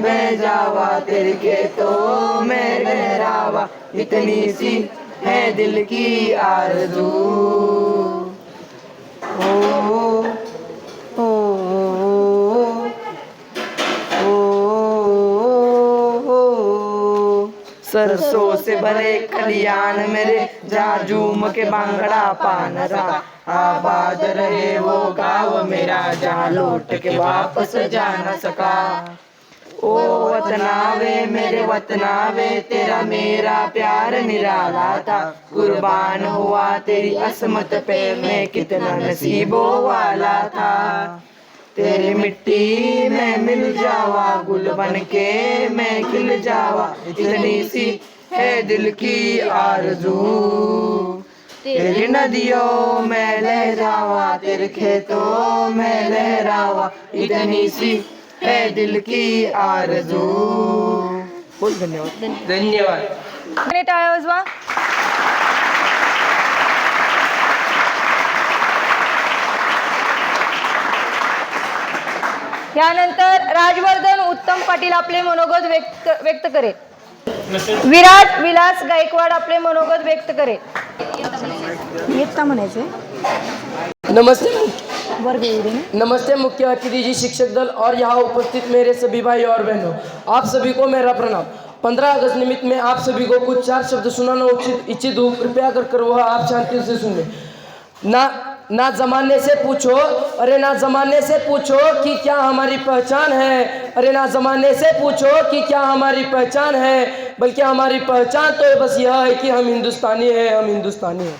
मैं जावा तेरे खेतों में लहरावा, इतनी सी है दिल की आरज़ू। ओ ओ ओ सरसों से भरे खलियान मेरे, जहाँ झूम के भांगड़ा पान रहा। आबाद रहे वो गाँव मेरा, जहाँ लौट के वापस जा न सका। ओ वतनावे मेरे वतनावे, तेरा मेरा प्यार निराला था। कुर्बान हुआ तेरी असमत पे, मैं कितना नसीबों वाला था। तेरी मिट्टी में मिल जावा, गुल बन के मैं खिल जावा, इतनी सी है दिल की आरज़ू। तेरी नदियों में लहरावा, तेरे खेतों में लहरावा, इतनी सी है दिल की आरज़ू। बहुत धन्यवाद। धन्यवाद। टाळ्या वाजवा. यानंतर राजवर्धन उत्तम पाटील आपले मनोगत व्यक्त करेल. विराट विलास गायकवाड आपले मनोगत व्यक्त करेल. येता म्हणायचे. नमस्ते मुख्य अतिथि जी, शिक्षक दल और यहाँ उपस्थित मेरे सभी भाई और बहनों, आप सभी को मेरा प्रणाम। 15 अगस्त निमित्त में आप सभी को कुछ 4 शब्द सुनाना इच्छित हूँ। कृपया कर वह आप शांति से सुने। ना जमाने से पूछो, अरे ना जमाने से पूछो कि क्या हमारी पहचान है। अरे ना जमाने से पूछो कि क्या हमारी पहचान है, बल्कि हमारी पहचान तो बस यह है कि हम हिंदुस्तानी हैं, हम हिंदुस्तानी हैं।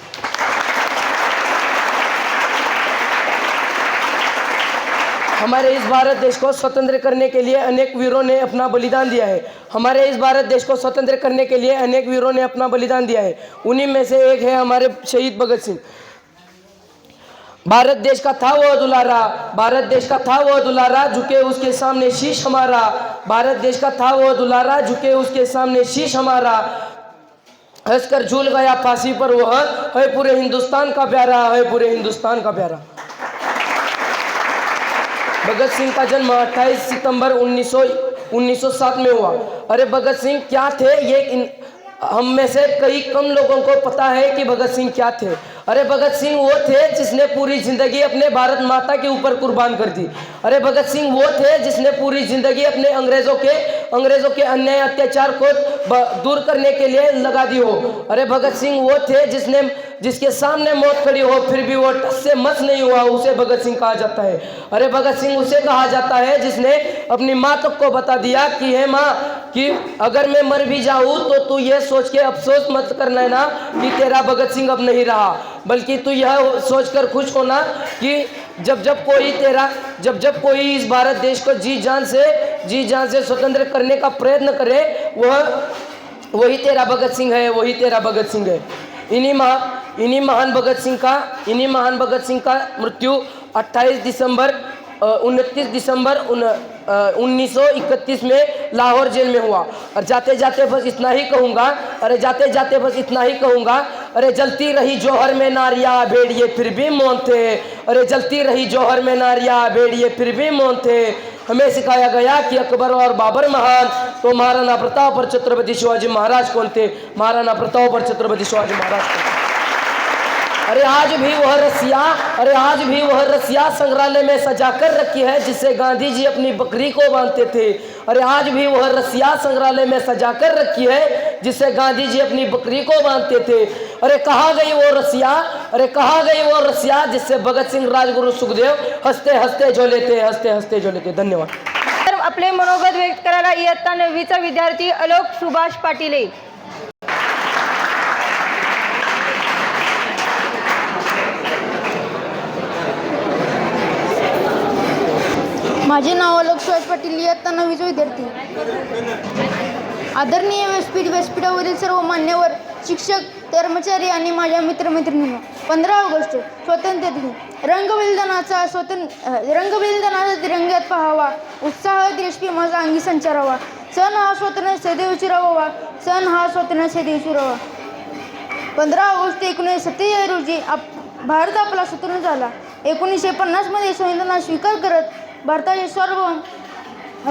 हमारे इस भारत देश को स्वतंत्र करने के लिए अनेक वीरों ने अपना बलिदान दिया है। हमारे इस भारत देश को स्वतंत्र करने के लिए अनेक वीरों ने अपना बलिदान दिया है। उन्हीं में से एक है हमारे शहीद भगत सिंह। भारत देश का था वो दुलारा, भारत देश का था वो दुलारा, झुके उसके सामने शीश हमारा। भारत देश का था वो दुलारा, झुके उसके सामने शीश हमारा। हंसकर झूल गया फांसी पर वह, है पूरे हिंदुस्तान का प्यारा, है पूरे हिंदुस्तान का प्यारा। भगत सिंह का जन्म 28 सितंबर 1907 में हुआ। अरे भगत सिंह क्या थे, ये हम में से कई कम लोगों को पता है कि भगत सिंह क्या थे। अरे भगत सिंह वो थे जिसने पूरी जिंदगी अपने भारत माता के ऊपर कुर्बान कर दी। अरे भगत सिंह वो थे जिसने पूरी जिंदगी अपने अंग्रेजों के अन्याय अत्याचार को दूर करने के लिए लगा दी हो। अरे भगत सिंह वो थे जिसके सामने मौत खड़ी हो फिर भी वो टस से मस नहीं हुआ, उसे भगत सिंह कहा जाता है। अरे भगत सिंह उसे कहा जाता है जिसने अपनी माँ तक को बता दिया कि हे माँ, कि अगर मैं मर भी जाऊँ तो तू ये सोच के अफसोस मत करना है ना कि तेरा भगत सिंह अब नहीं रहा, बल्कि तू यह सोचकर खुश होना कि जब कोई इस भारत देश को जी जान से स्वतंत्र करने का प्रयत्न करे, वही तेरा भगत सिंह है, वही तेरा भगत सिंह है। इन्हीं महान भगत सिंह का मृत्यु 29 दिसंबर 1931 में लाहौर जेल में हुआ। और जाते जाते बस इतना ही कहूँगा, अरे जलती रही जौहर में नारियाँ भेड़िए फिर भी मौन थे। अरे जलती रही जौहर में नारियाँ भेड़िए फिर भी मौन थे। हमें सिखाया गया कि अकबर और बाबर महान, तो महाराणा प्रताप और छत्रपति शिवाजी महाराज कौन थे? महाराणा प्रताप और छत्रपति शिवाजी महाराज कौन थे? अरे आज भी वह रसिया संग्रहालय में सजा कर रखी है जिससे गांधी जी अपनी बकरी को बांधते थे। अरे आज भी वह रसिया संग्रहालय में सजा कर रखी है जिससे गांधी जी अपनी बकरी को बांधते थे। अरे कहाँ गई वो रसिया जिससे भगत सिंह, राजगुरु, सुखदेव हंसते हंसते झोले थे। धन्यवाद. आपले मनोगत व्यक्त करायला इयत्ता 9वीचा विद्यार्थी अलोक सुभाष पाटील. माझे नाव अलोक सुभाष पाटील, इयत्ता 9वीचा विद्यार्थी. आदरणीय व्यासपीठावरील सर्व मान्यवर, शिक्षक, कर्मचारी आणि माझ्या मित्रमैत्रिणींनो, 15 ऑगस्ट स्वातंत्र्य दिन. रंगविलदनाचा तिरंग्यात पाहावा, उत्साह देशप्रेम माझा अंगी संचारावा. सण हा स्वातंत्र्य सदैवची राहावा, 15 ऑगस्ट 1947 रोजी भारत आपला स्वतंत्र झाला. 1950 मध्ये संविधानाचा स्वीकार करत भारताचे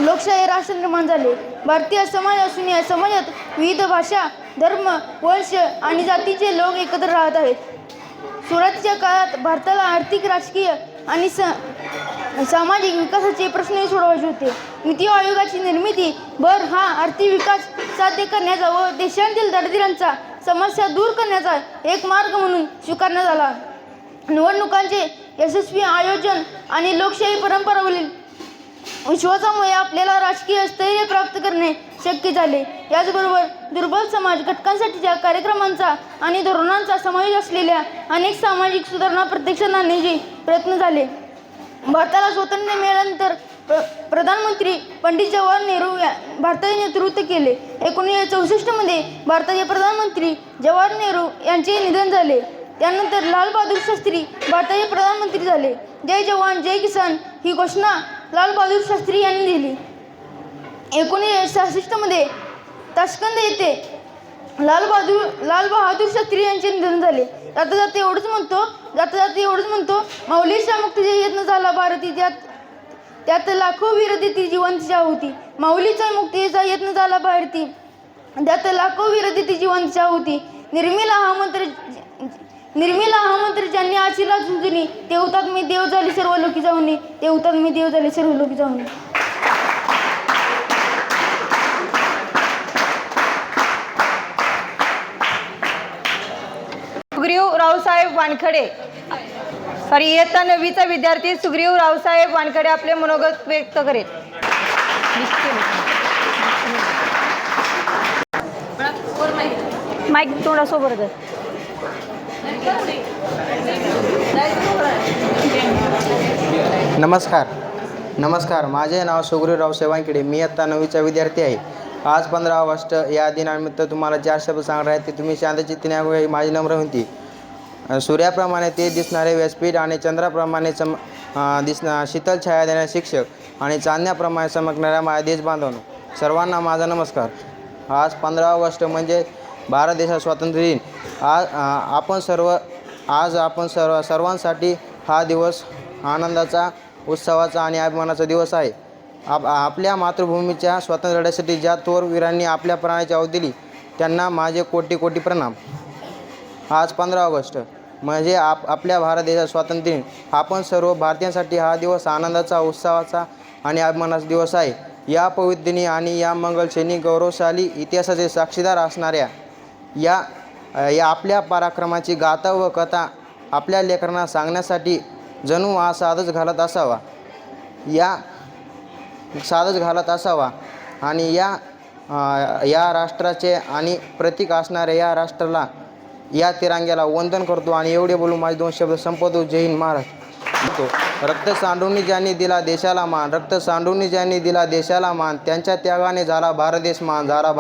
लोकशाही राष्ट्र निर्माण झाले. भारतीय समाज असून या समाजात विविध भाषा, धर्म, वंश आणि जातीचे लोक एकत्र राहत आहेत. सुरुवातीच्या काळात भारताला आर्थिक, राजकीय आणि सामाजिक विकासाचे प्रश्न सोडवायचे होते. नीती आयोगाची निर्मिती हा आर्थिक विकास साध्य करण्याचा व देशातील दारिद्र्यांचा समस्या दूर करण्याचा एक मार्ग म्हणून स्वीकारण्यात आला. निवडणुकांचे यशस्वी आयोजन आणि लोकशाही परंपरावरील विश्वासामुळे आपल्याला राजकीय स्थैर्य प्राप्त करणे शक्य झाले. याचबरोबर दुर्बल समाज घटकांसाठीच्या कार्यक्रमांचा आणि धोरणांचा समावेश असलेल्या अनेक सामाजिक सुधारणा प्रत्यक्षात आणण्याचे प्रयत्न झाले. भारताला स्वातंत्र्य मिळाल्यानंतर प्रधानमंत्री पंडित जवाहरलाल नेहरू भारताचे नेतृत्व केले. 1964 मध्ये भारताचे प्रधानमंत्री जवाहरलाल नेहरू यांचे निधन झाले. त्यानंतर लाल बहादूर शास्त्री भारताचे प्रधानमंत्री झाले. जय जवान जय किसान ही घोषणा लाल बहादूर शास्त्री यांनी दिली. 1966 मध्ये ताशकंद येथे लाल बहादूर शास्त्री यांचे निधन झाले. जाता जाता एवढंच म्हणतो माऊलीच्या मुक्तीचा यत्न झाला भारती, त्यात लाखो वीर देती जीवांची आहुती. माऊलीचा मुक्तीचा यत्न झाला भारती, त्यात लाखो वीर देती जीवांची आहुती. निर्मिला हा मंत्र ज्यांनी आशीला झुंजूनी, ते हुतात्मे देव झाले सर्व लोकी जाऊनी, ते हुतात्मे देव झाले सर्व लोकी जाऊनी. सुग्रीव रावसाहेब वानखडे इयत्ता 9वीचा विद्यार्थी सुग्रीव रावसाहेब वानखडे आपले मनोगत व्यक्त करेल. माईक तोंडासोबत नमस्कार. माझे नाव सुग्रीव रावसाहेब वानखडे. मी इयत्ता 9वीचा विद्यार्थी आहे. आज 15 ऑगस्ट या दिनानिमित्त तुम्हाला 4 शब्द सांगणार आहेत. ते तुम्ही शांतचित्ताने ऐकून माझी नम्र विनंती. सूर्याप्रमाणे तेज दिसणारे व्यासपीठ आणि चंद्राप्रमाणे शीतल छाया देणारे शिक्षक आणि चांदण्याप्रमाणे चमकणाऱ्या माझ्या देश बांधवांनो, सर्वांना माझा नमस्कार. आज 15 ऑगस्ट म्हणजे भारत देशाचा स्वातंत्र्य दिन. आज आपण सर्वांसाठी हा दिवस आनंदाचा, उत्सवाचा आणि अभिमानाचा दिवस आहे. आपल्या मातृभूमीच्या स्वातंत्र्य लढ्यासाठी ज्या थोर वीरांनी आपल्या प्राणाची आहुती दिली त्यांना माझे कोटी कोटी प्रणाम. आज 15 ऑगस्ट म्हणजे आपल्या भारत देशाचा स्वातंत्र्य दिन. आपण सर्व भारतीयांसाठी हा दिवस आनंदाचा, उत्सवाचा आणि अभिमानाचा दिवस आहे. या पवित्र दिनी आणि या मंगलक्षणी गौरवशाली इतिहासाचे साक्षीदार असणाऱ्या या आपल्या पराक्रमाची गाथा व कथा आपल्या लेकरांना सांगण्यासाठी जणू हा साधच घालत असावा आणि या राष्ट्राचे आणि प्रतीक असणाऱ्या या राष्ट्राला, या तिरंग्याला वंदन करतो. आणि एवढे बोलून माझे 2 शब्द संपवतो. जय हिंद महाराष्ट्र. रक्त सांडून ज्यांनी दिला देशाला मान, त्यांच्या त्यागाने झाला भारत देश मान, एवढे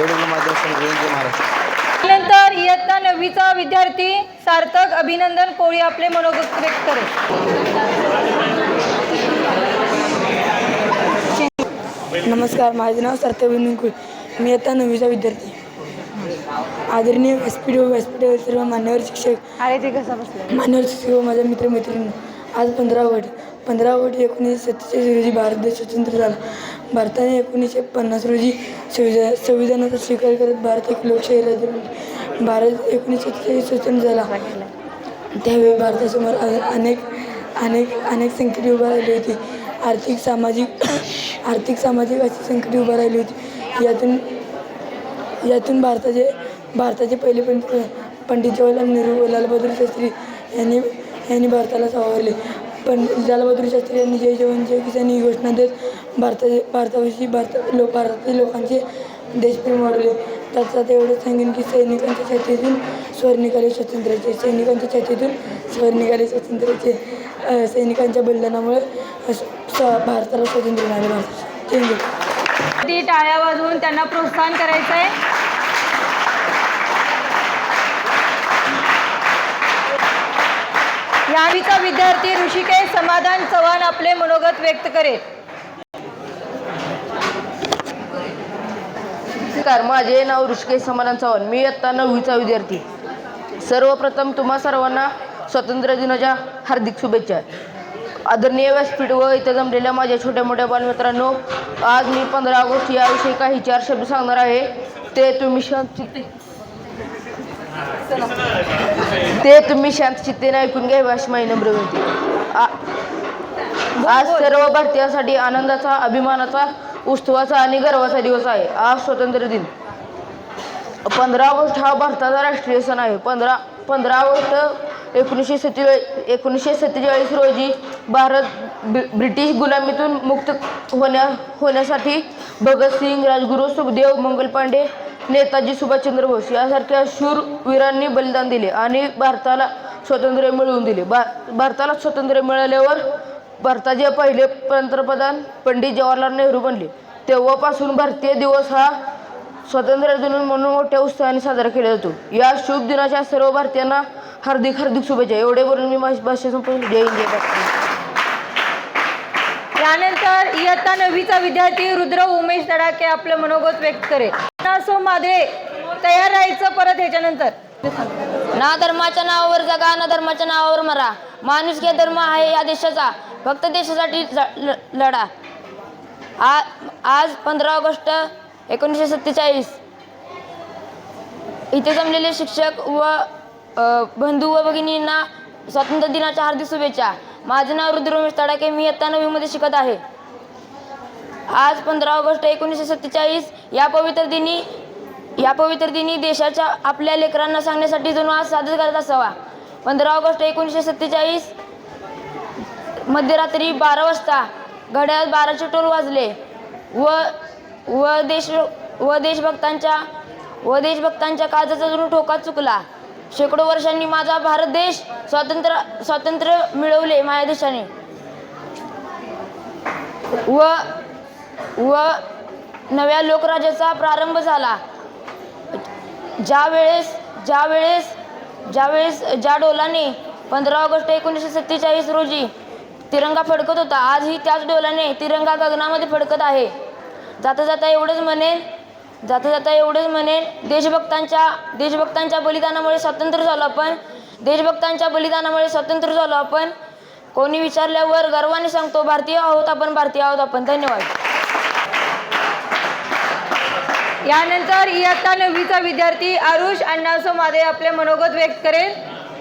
बोलून माझे 2 शब्द. जय हिंद महाराष्ट्र. त्यानंतर इयत्ता 9वीचा विद्यार्थी सार्थक अभिनंदन कोळी आपले मनोगत व्यक्त करेल. नमस्कार. माझे नाव सार्थक अभिनंदन कोळी. मी इयत्ता 9वीचा विद्यार्थी. आदरणीय व्यासपीठावर सर्व मान्यवर शिक्षक, व माझ्या मित्रमैत्रिणी, आज 15 ऑगस्ट 1947 रोजी भारत देश स्वतंत्र झाला. भारताने 1950 रोजी संविधानाचा स्वीकार करत भारत एक लोकशाही राज्य बनले. भारत 1947 स्वतंत्र झाला. त्यावेळी भारतासमोर अनेक संकटे उभा राहिली होती. आर्थिक सामाजिक अशी संकटे उभा राहिली होती. यातून भारताचे पहिले पंडित जवाहरलाल नेहरू व लाल बहादूर शास्त्री यांनी भारताला सावरले. पण लाल बहादूर शास्त्री यांनी जय जवान जय किसान ही घोषणा देत भारताविषयी भारतातील लोकांचे देशप्रेम वाढवले. त्यात एवढंच सांगेन की सैनिकांच्या छातीतून स्वर निघाले स्वातंत्र्याचे. सैनिकांच्या बलिदानामुळे भारताला स्वातंत्र्य मिळाले. ती टाळ्या वाजवून त्यांना प्रोत्साहन करायचं आहे. यावीचा विद्यार्थी ऋषिकेश समाधान चव्हाण आपले मनोगत व्यक्त करेल. नमस्कार. माझे नाव ऋषिकेश समाधान चव्हाण. मी इयत्ता 9वीचा विद्यार्थी. सर्वप्रथम तुम्हा सर्वांना स्वातंत्र्य दिनाच्या हार्दिक शुभेच्छा. आदरणीय व्यासपीठ व इथं जमलेल्या माझ्या छोट्या मोठ्या बालमित्रांनो, आज मी 15 ऑगस्ट याविषयी काही 4 शब्द सांगणार आहे. ते तुम्ही शांत चित्तेने ऐकून घ्यावे अशी माझी नम्र विनंती. आज सर्व भारतीयांसाठी आनंदाचा, अभिमानाचा, उत्सवाचा आणि गर्वाचा दिवस आहे. आज स्वातंत्र्य दिन. 15 ऑगस्ट हा भारताचा राष्ट्रीय सण आहे. 15 ऑगस्ट 1947 रोजी भारत ब्रिटिश गुलामीतून मुक्त होण्यासाठी भगतसिंग, राजगुरू, सुखदेव, मंगल पांडे, नेताजी सुभाषचंद्र बोस यासारख्या शूर वीरांनी बलिदान दिले आणि भारताला स्वातंत्र्य मिळवून दिले. भारताला स्वातंत्र्य मिळाल्यावर भारताचे पहिले पंतप्रधान पंडित जवाहरलाल नेहरू बनले. तेव्हापासून भारतीय दिवस हा स्वातंत्र्य दिन म्हणून मोठ्या उत्साहाने साजरा केला जातो. या शुभ दिनाच्या सर्व भारतीयांना हार्दिक शुभेच्छा. एवढे बोलून मी माझी भाषण संपवली. जय हिंद, जय भारत. त्यानंतर इयत्ता 9वीचा विद्यार्थी रुद्र उमेश तडाके आपलं मनोगत व्यक्त करेल. सो माधे तयार राहायचं परत ह्याच्यानंतर. ना धर्माच्या नावावर जगा, ना धर्माच्या नावावर मरा. माणुसकी धर्म आहे या देशाचा, फक्त देशासाठी लढा. आज 15 ऑगस्ट 1947 इथे जमलेले शिक्षक व बंधू व भगिनींना स्वातंत्र्य दिनाच्या हार्दिक शुभेच्छा. माझे नाव रुद्र उमेश तडाके, मी इयत्ता 9वीमध्ये शिकत आहे. आज 15 ऑगस्ट 1947 या पवित्र दिनी देशाच्या आपल्या लेकरांना सांगण्यासाठी जणू आज साजरा करत असावा. 15 ऑगस्ट 1947 मध्यरात्री 12 वाजता घड्याळ 12चे टोल वाजले व देशभक्तांच्या काळजाचा जणू ठोका चुकला. शेकडो वर्षांनी माझा भारत देश स्वातंत्र्य मिळवले माझ्या देशाने. व नव्या लोकराज्याचा प्रारंभ झाला. ज्या डोलाने 15 ऑगस्ट 1947 रोजी तिरंगा फडकत होता, आजही त्याच डोलाने तिरंगा गगनामध्ये फडकत आहे. जाता जाता एवढेच म्हणेन देशभक्तांच्या बलिदानामुळे स्वातंत्र्य झालो आपण. कोणी विचारल्यावर गर्वाने सांगतो, भारतीय आहोत आपण. धन्यवाद. यानंतर इयत्ता 9वीचा विद्यार्थी आरुष अण्णासो माधे आपले मनोगत व्यक्त करेल.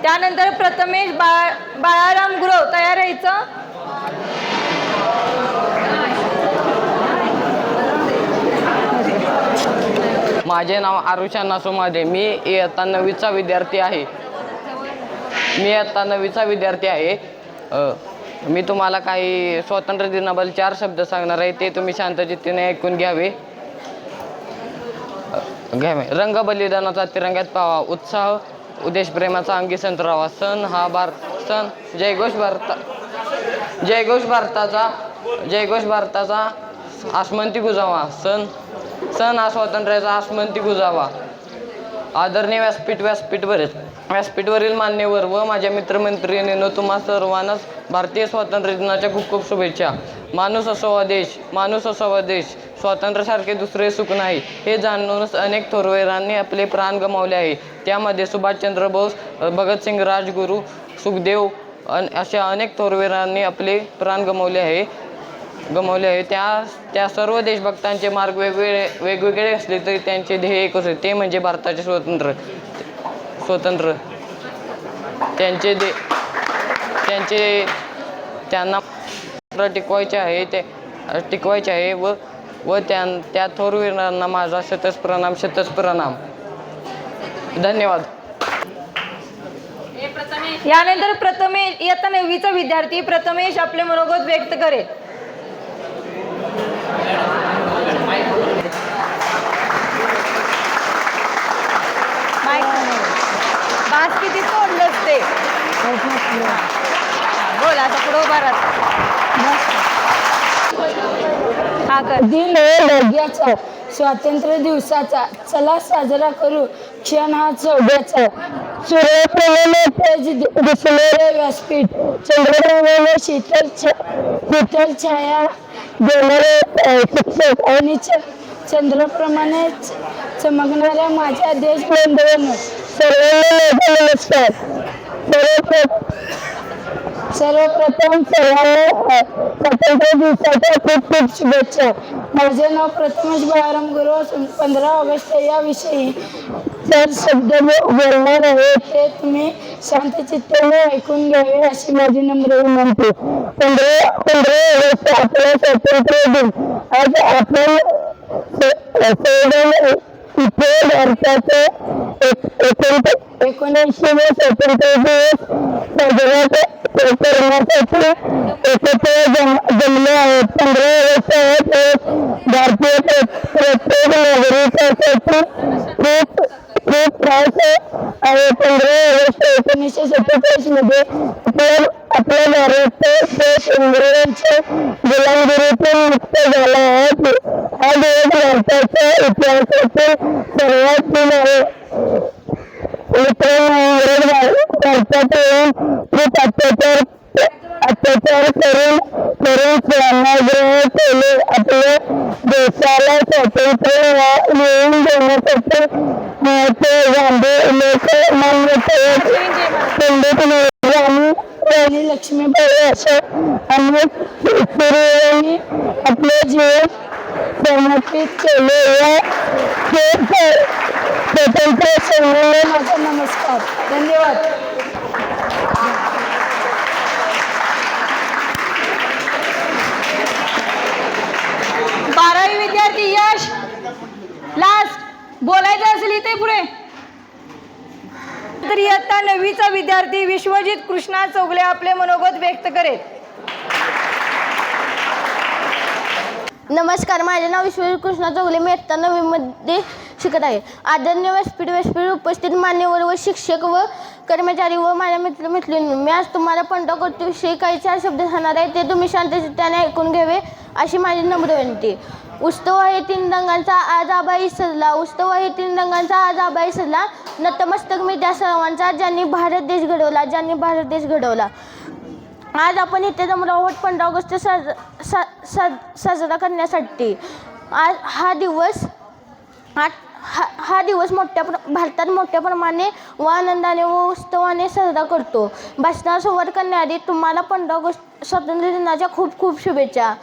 त्यानंतर प्रथमेश बाळाराम गुरव तयार राहायचं. माझे नाव आरुष अण्णासो माधे, मी इयत्ता 9वीचा विद्यार्थी आहे. मी तुम्हाला काही स्वातंत्र्य दिनाबद्दल 4 शब्द सांगणार आहे. ते तुम्ही शांतचित्तेने ऐकून घ्यावे. रंग बलिदानाचा तिरंग्यात पावा, उत्साह देशप्रेमाचा अंगी संतरावा. सण जयघोष भारताचा आसमंती गुजावा. सण हा स्वातंत्र्याचा आसमंती गुजावा. आदरणीय व्यासपीठवरील मान्यवर व माझ्या मित्रमंत्रिणींनो, तुम्हा सर्वांनाच भारतीय स्वातंत्र्य दिनाच्या खूप खूप शुभेच्छा. माणूस असावा देश, स्वातंत्र्यासारखे दुसरे सुख नाही, हे जाणूनच अनेक थोरवीरांनी आपले प्राण गमावले आहे. त्यामध्ये सुभाषचंद्र बोस, भगतसिंग, राजगुरू, सुखदेव अशा अनेक थोरवीरांनी आपले प्राण गमावले आहे. त्या सर्व देशभक्तांचे मार्ग वेगवेगळे असले तरी त्यांचे ध्येय एकच आहे, ते म्हणजे भारताचे स्वातंत्र्य. त्यांना टिकवायचे आहे व त्या थोरवीरांना माझा शतश प्रणाम. धन्यवाद. यानंतर प्रथमेश इयत्ता 9वीचा विद्यार्थी प्रथमेश आपले मनोगत व्यक्त करेल. बास किती तोडलंच ते. बोल आता पुढे उभा राहा. दिन लढ्याचा, स्वातंत्र्य दिवसाचा, चला साजरा करू क्षण हा 14चा. सूर्यप्रमाणे तेज दिसलेले व्यासपीठ, चंद्रप्रमाणे शीतल छाया देणारे शिक्षक आणि चंद्राप्रमाणे चमकणाऱ्या माझ्या देशबांधवांनो, सर्वांना नमस्कार. सर्वप्रथम सर्वांना स्वातंत्र्य दिवसाच्या खूप खूप शुभेच्छा. माझे नाव प्रथमेश बाळाराम गुरु असून 15 ऑगस्ट याविषयी जर शब्द बोलणार आहे ते तुम्ही शांतचित्ताने ऐकून घ्यावे अशी माझी नम्र विनंती. 15 ऑगस्ट आपला स्वातंत्र्य दिन. आज आपण इथे भारताचे 19वे स्वातंत्र्य दिवस साजरा करण्यासाठी एकत्र जमले आहेत. 15 ऑगस्ट भारतीय प्रत्येक नागरिकासाठी खूप त्रास आहे. 15 ऑगस्ट 1947 मध्ये आपला भारत देश इंग्रजांच्या गुलामगिरीतून मुक्त झाला आहे. हा दिवस भारताच्या इतिहासातील सर्वात दिन आहे. इंग्रज भारतात येऊन खूप अत्याचार करून स्वातंत्र्य केले. आपल्या देशाला स्वातंत्र्य मिळवून देण्यासाठी गांधी लोकमान्य पंडित नेहरू आणि राणी लक्ष्मीबाई अशा अनेक शूरवीरांनी आपले जीवन समर्पित केले. या स्वतंत्र सैन्याला माझा नमस्कार. धन्यवाद. 12वी विद्यार्थी यश लास्ट बोलायचं असेल इथे पुढे. तर इयत्ता 9वीचा विद्यार्थी विश्वजित कृष्णा चौगले आपले मनोगत व्यक्त करेल. नमस्कार, माझे नाव विश्वजित कृष्णा चौगले. मी इयत्ता 9वीमध्ये शिकत आहे. आदरणीय व्यासपीठ उपस्थित मान्यवर व शिक्षक व कर्मचारी व माझ्या मित्रमैत्रिणी, मी आज तुम्हाला पंढरपूरविषयी काही 4 शब्द सांगणार आहे. ते तुम्ही शांतचित्ताने ऐकून घ्यावे अशी माझी नम्र विनंती. उत्सव आहे 3 रंगांचा आज आभाळी सजला. उत्सव आहे 3 रंगांचा आज आभाळी सजला. नतमस्तक मी त्या सर्वांचा ज्यांनी भारत देश घडवला. आज आपण इथे जमलो आहोत 15 ऑगस्ट साजरा करण्यासाठी. आज हा दिवस भारतात मोठ्या प्रमाणे व आनंदाने व उत्सवाने साजरा करतो. भाषणाला सुरुवात करण्याआधी तुम्हाला 15 ऑगस्ट स्वातंत्र्य दिनाच्या खूप खूप शुभेच्छा.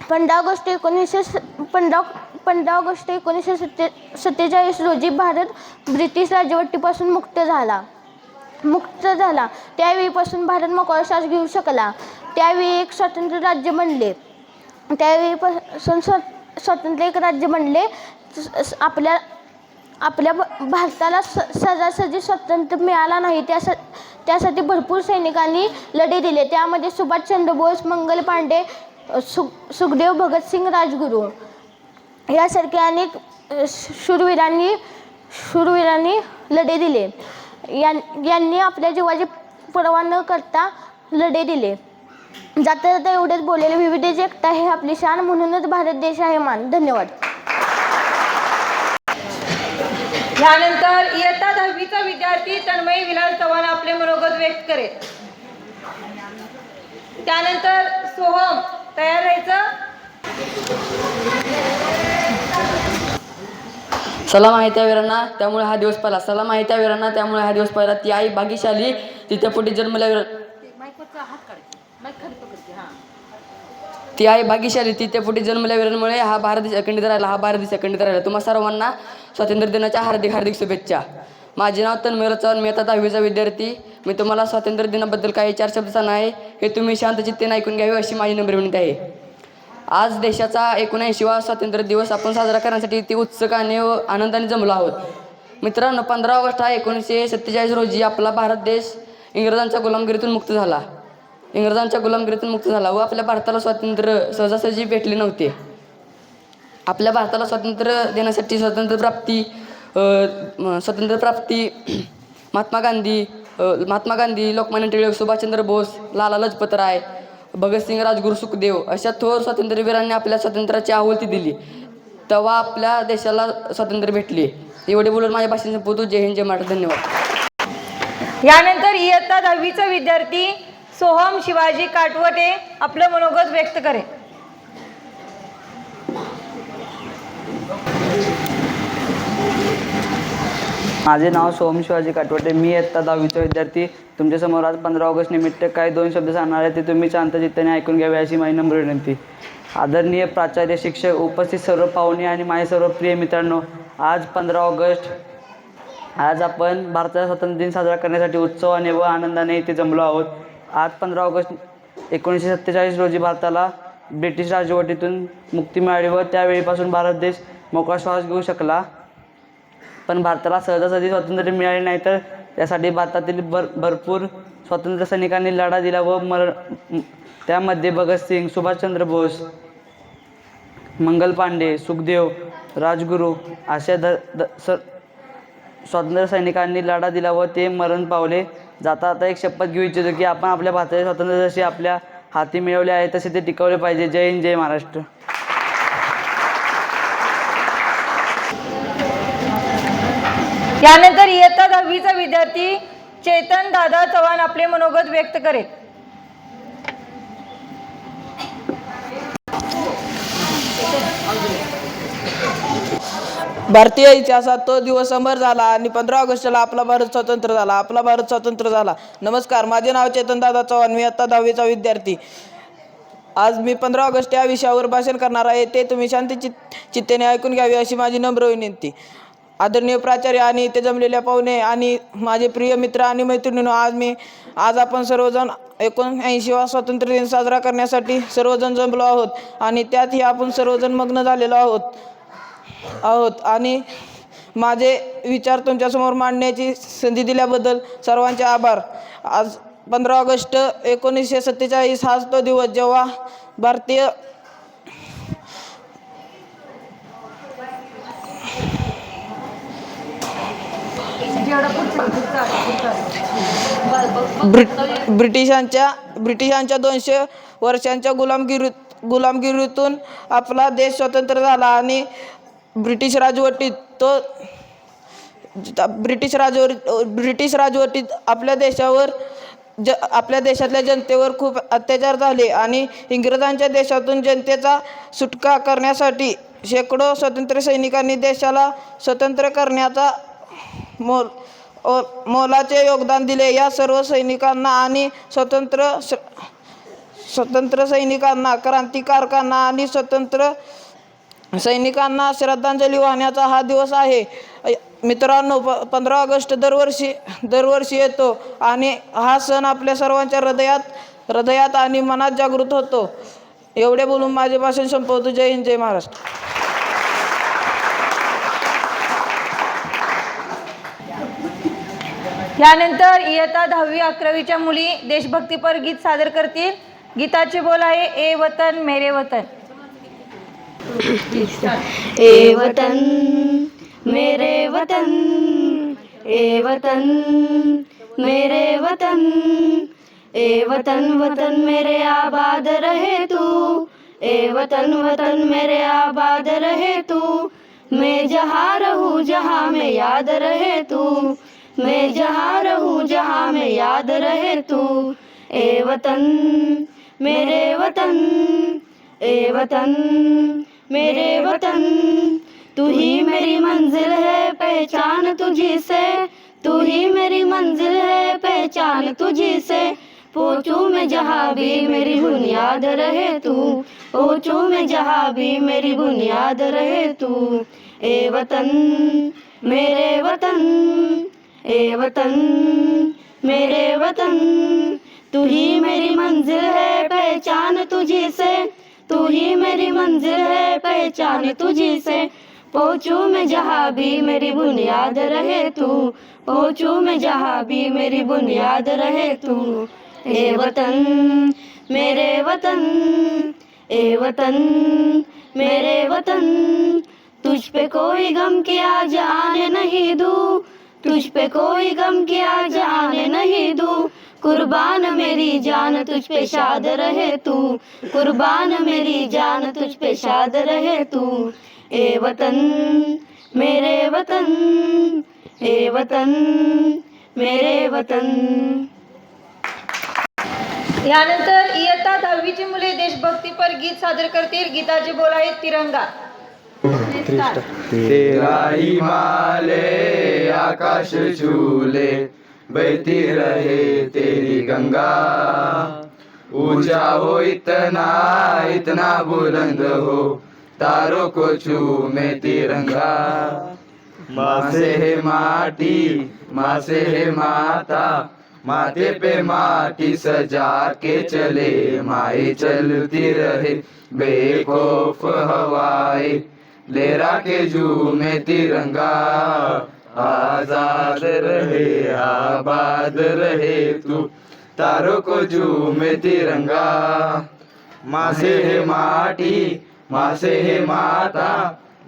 15 ऑगस्ट 1947 रोजी भारत ब्रिटिश राजवटीपासून मुक्त झाला. त्यावेळीपासून भारत मोकळा श्वास घेऊ शकला. त्यावेळी एक स्वतंत्र राज्य बनले. आपल्या भारताला सहजासहजी स्वातंत्र्य मिळाला नाही. त्यासाठी भरपूर सैनिकांनी लढे दिले. त्यामध्ये सुभाषचंद्र बोस, मंगल पांडे, सुखदेव, भगतसिंग, राजगुरू यासारख्या अनेक शूरवीरांनी लढे दिले. यांनी आपल्या जीवाची पर्वा न करता लढे दिले. जाता जाता एवढेच बोललेले. विविधतेची एकता हे आपली शान, म्हणूनच भारत देश आहे मान. धन्यवाद. यानंतर इयत्ता 10वीचा विद्यार्थी तन्मय विलास चव्हाण आपले मनोगत व्यक्त करेल. त्यानंतर सोहम तयार राहायचं. सलाम आहे त्या वीरांना त्यामुळे हा दिवस पाहिला. सलाम आहे त्या वीरांना त्यामुळे हा दिवस पाहिला. ती आई भाग्यशाली तिच्या पोटी जन्मल्या वीरांमुळे हा भारत देश अखंडित राहिला. तुम्हा सर्वांना स्वातंत्र्य दिनाच्या हार्दिक हार्दिक शुभेच्छा. माझे नाव तन्मय चव्हाण. मी आता 10वीचा विद्यार्थी. मी तुम्हाला स्वातंत्र्य दिनाबद्दल काही 4 शब्द सांगणार आहे. हे तुम्ही शांतचित्तेने ऐकून घ्यावे अशी माझी नम्र विनंती आहे. आज देशाचा 79वा स्वातंत्र्य दिवस आपण साजरा करण्यासाठी ती उत्सुकाने व आनंदाने जमलो आहोत. मित्रांनो, 15 ऑगस्ट हा 1947 रोजी आपला भारत देश इंग्रजांच्या गुलामगिरीतून मुक्त झाला व आपल्या भारताला स्वातंत्र्य सहजासहजी भेटले नव्हते. आपल्या भारताला स्वातंत्र्य देण्यासाठी स्वातंत्र्य प्राप्ती महात्मा गांधी, लोकमान्य टिळक, सुभाषचंद्र बोस, लाला लजपत राय, भगतसिंग, राजगुरू, सुखदेव अशा थोर स्वातंत्र्यवीरांनी आपल्या स्वातंत्र्याची आहुती दिली. तेव्हा आपल्या देशाला स्वातंत्र्य भेटले. एवढे बोलून माझ्या भाषण संपवतो. जय हिंद, जय महाराष्ट्र. धन्यवाद. यानंतर इयत्ता 10वीचा विद्यार्थी सोहम शिवाजी काटवटे आपलं मनोगत व्यक्त करेल. माझे नाव सोम शिवाजी काटवटे. मी इयत्ता 10वीचा विद्यार्थी. तुमच्यासमोर आज 15 ऑगस्ट निमित्त काही 2 शब्द सांगणार आहे, ते तुम्ही शांतचित्ताने ऐकून घ्यावे अशी माझी नम्र विनंती. आदरणीय प्राचार्य, शिक्षक, उपस्थित सर्व पाहुणे आणि माझे सर्व प्रिय मित्रांनो, आज 15 ऑगस्ट. आज आपण भारताचा स्वातंत्र्य दिन साजरा करण्यासाठी उत्सवाने व आनंदाने इथे जमलो आहोत. आज 15 ऑगस्ट 1947 रोजी भारताला ब्रिटिश राजवटीतून मुक्ती मिळाली व त्यावेळीपासून भारत देश मोकळा श्वास घेऊ शकला. पण भारताला सहजासहजी स्वातंत्र्य मिळाले नाही, तर त्यासाठी भारतातील भरपूर स्वातंत्र्य सैनिकांनी लढा दिला व त्यामध्ये भगतसिंग, सुभाषचंद्र बोस, मंगल पांडे, सुखदेव, राजगुरू अशा स्वातंत्र्य सैनिकांनी लढा दिला व ते मरण पावले. जाता आता एक शपथ घेऊ इच्छितो की आपण आपल्या भारताचे स्वातंत्र्य जसे आपल्या हाती मिळवले आहे तसे ते टिकवले पाहिजे. जय हिंद, जय महाराष्ट्र. यानंतर इयत्ता 10वीचा विद्यार्थी चेतन दादा चव्हाण आपले मनोगत व्यक्त करेल. भारतीय इतिहासात तो दिवस अमर झाला आणि 15 ऑगस्टला आपला भारत स्वतंत्र झाला. आपला भारत स्वतंत्र झाला. नमस्कार, माझे नाव चेतन दादा चव्हाण. मी इयत्ता 10वीचा विद्यार्थी. आज मी 15 ऑगस्ट या विषयावर भाषण करणार आहे, ते तुम्ही चित्तेने ऐकून घ्यावे अशी माझी नम्र विनंती. आदरणीय प्राचार्य आणि इथे जमलेल्या पाहुणे आणि माझे प्रिय मित्र आणि मैत्रिणींनो, आज आपण सर्वजण 79वा स्वातंत्र्य दिन साजरा करण्यासाठी सर्वजण जमलो आहोत आणि त्यातही आपण सर्वजण मग्न झालेलो आहोत आणि माझे विचार तुमच्यासमोर मांडण्याची संधी दिल्याबद्दल सर्वांचे आभार. आज 15 ऑगस्ट 1947 हाच तो दिवस जेव्हा भारतीय ब्रिटिशांच्या 200 वर्षांच्या गुलामगिरीतून आपला देश स्वतंत्र झाला आणि ब्रिटिश राजवटीत आपल्या देशातल्या जनतेवर खूप अत्याचार झाले आणि इंग्रजांच्या देशातून जनतेचा सुटका करण्यासाठी शेकडो स्वातंत्र्य सैनिकांनी देशाला स्वतंत्र करण्याचा मोलाचे योगदान दिले. या सर्व सैनिकांना आणि स्वतंत्र सैनिकांना, क्रांतिकारकांना आणि स्वतंत्र सैनिकांना श्रद्धांजली वाहण्याचा हा दिवस आहे. मित्रांनो, 15 ऑगस्ट दरवर्षी येतो आणि हा सण आपल्या सर्वांच्या हृदयात आणि मनात जागृत होतो. एवढे बोलून माझे भाषण संपवतो. जय हिंद, जय महाराष्ट्र. यानंतर इयत्ता 10वी 11वीच्या मुली देशभक्तीपर गीत सादर करतील. गीताचे बोल आहे, ए वतन मेरे वतन. ए वतन मेरे वतन, ए वतन मेरे वतन, ए वतन वतन मेरे आबाद रहे तू, ए वतन वतन मेरे आबाद रहे तू, मैं जहाँ रहूँ जहाँ में याद रहे तू, मैं जहाँ रहूँ जहाँ में याद रहे तू, ए वतन मेरे वतन, ए वतन मेरे वतन, तू ही मेरी मंजिल है पहचान तुझी से, तू ही मेरी मंजिल है पहचान तुझी से, पहुँचूं मैं जहाँ भी मेरी बुनियाद रहे तू, पहुँचूं मैं जहाँ भी मेरी बुनियाद रहे तू, ए वतन मेरे वतन, ए वतन मेरे वतन, तू ही मेरी मंजिल है पहचान तुझी से, तू ही मेरी मंजिल है पहचान तुझी से, पहुँचूं मैं जहाँ भी मेरी बुनियाद रहे तू, पहुँचूं मैं जहाँ भी मेरी बुनियाद रहे तू, ए वतन मेरे वतन, ए वतन मेरे वतन, तुझ पे कोई गम की आज आने नहीं दूँ, तुझ पे कोई गम की आज आने नहीं दूँ, कुर्बान मेरी जान तुझ पे शाद रहे तू, कुर्बान मेरी जान तुझ पे शाद रहे तू, ए वतन मेरे वतन, ए वतन मेरे वतन. यानंतर इयत्ता 10वीची मुले देशभक्तीपर गीत सादर करतील. गीताचे बोल आहेत, तिरंगा. तेरा हिमालय आकाश झूले बहती रहे तेरी गंगा ऊंचा हो इतना इतना बुलंद हो तारों को चूमे तिरंगा माँ से है माटी माँ से है माता माथे पे माटी सजा के चले माए चलती रहे बेखौफ हवाएं लहरा के झूमे तिरंगा आजाद रहे आबाद रहे तू तारों को झूमे तिरंगा माँ से है माटी माँ से है माता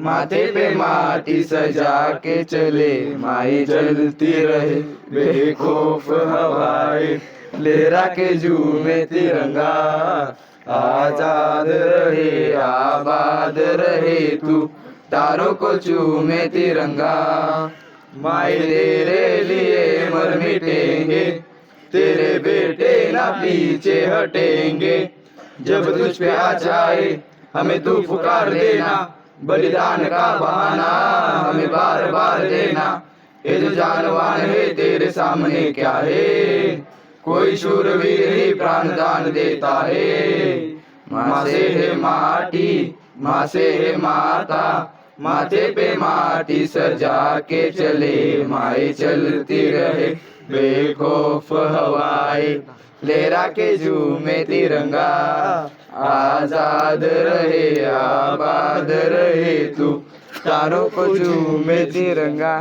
माथे पे माटी सजा के चले माए चलती रहे बेखौफ हवाएं लहरा के झूमे तिरंगा आजाद रहे आबाद रहे तू तारों को चूमे तिरंगा माए तेरे लिए मर मिटेंगे तेरे बेटे ना पीछे हटेंगे जब तुझ पे आ जाए हमें तू पुकार देना बलिदान का बहाना हमें बार बार देना ये जो जानवान है तेरे सामने क्या है कोई शूरवीर ही प्राण दान देता है माँ से है माटी माँ से है माता माथे पे माटी सजा के चले माए चलती रहे बेखौफ हवाएं लहरा के झूमे तिरंगा आजाद रहे आबाद रहे तू तारों को झूमे तिरंगा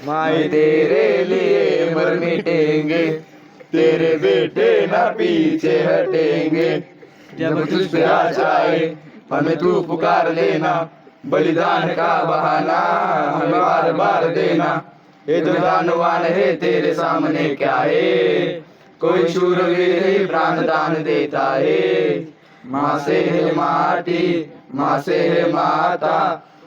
माए तेरे लिए मर मिटेंगे तेरे बेटे ना पीछे हटेंगे जब तुझ पे आ जाए हमें तू पुकार लेना बलिदान का बहाना हमें बार बार देना ये जो जानवान है तेरे सामने क्या है कोई शूरवीर ही प्राण दान देता है माँ से है माटी माँ से है माता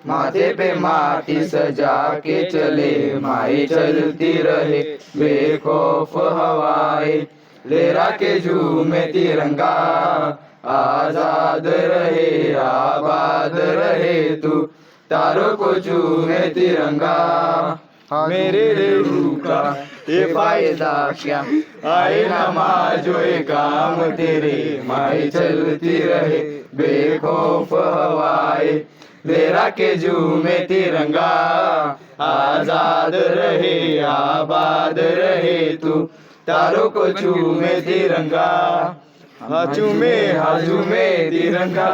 माथे पे माटी सजा के चले माए चलती रहे बेखौफ हवाएं लहरा के झूमे तिरंगा आजाद रहे आबाद रहे तू तारों को झूमे तिरंगा मेरे रूह का ये फायदा क्या आए नमाजो ये काम तेरे माए चलती रहे बेखौफ हवाएं लहरा के झूमे तिरंगा आजाद रहे आबाद रहे तू तारों को झूमे तिरंगा हाजूमे तिरंगा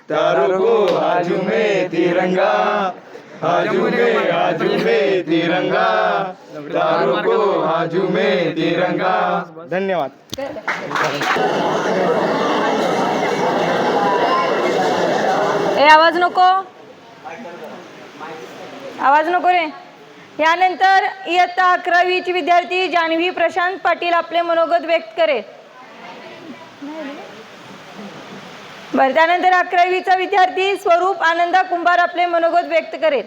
तारों को हाजूमे तिरंगा हाजूमे तिरंगा तारों को हाजूमे तिरंगा। धन्यवाद। आवाज नको आवाज नको रे। यानंतर इयत्ता 11वीची विद्यार्थी जान्हवी प्रशांत पाटील आपले मनोगत व्यक्त करेल। बरं, त्यानंतर 11वीचा विद्यार्थी स्वरूप आनंदा कुंभार आपले मनोगत व्यक्त करेल।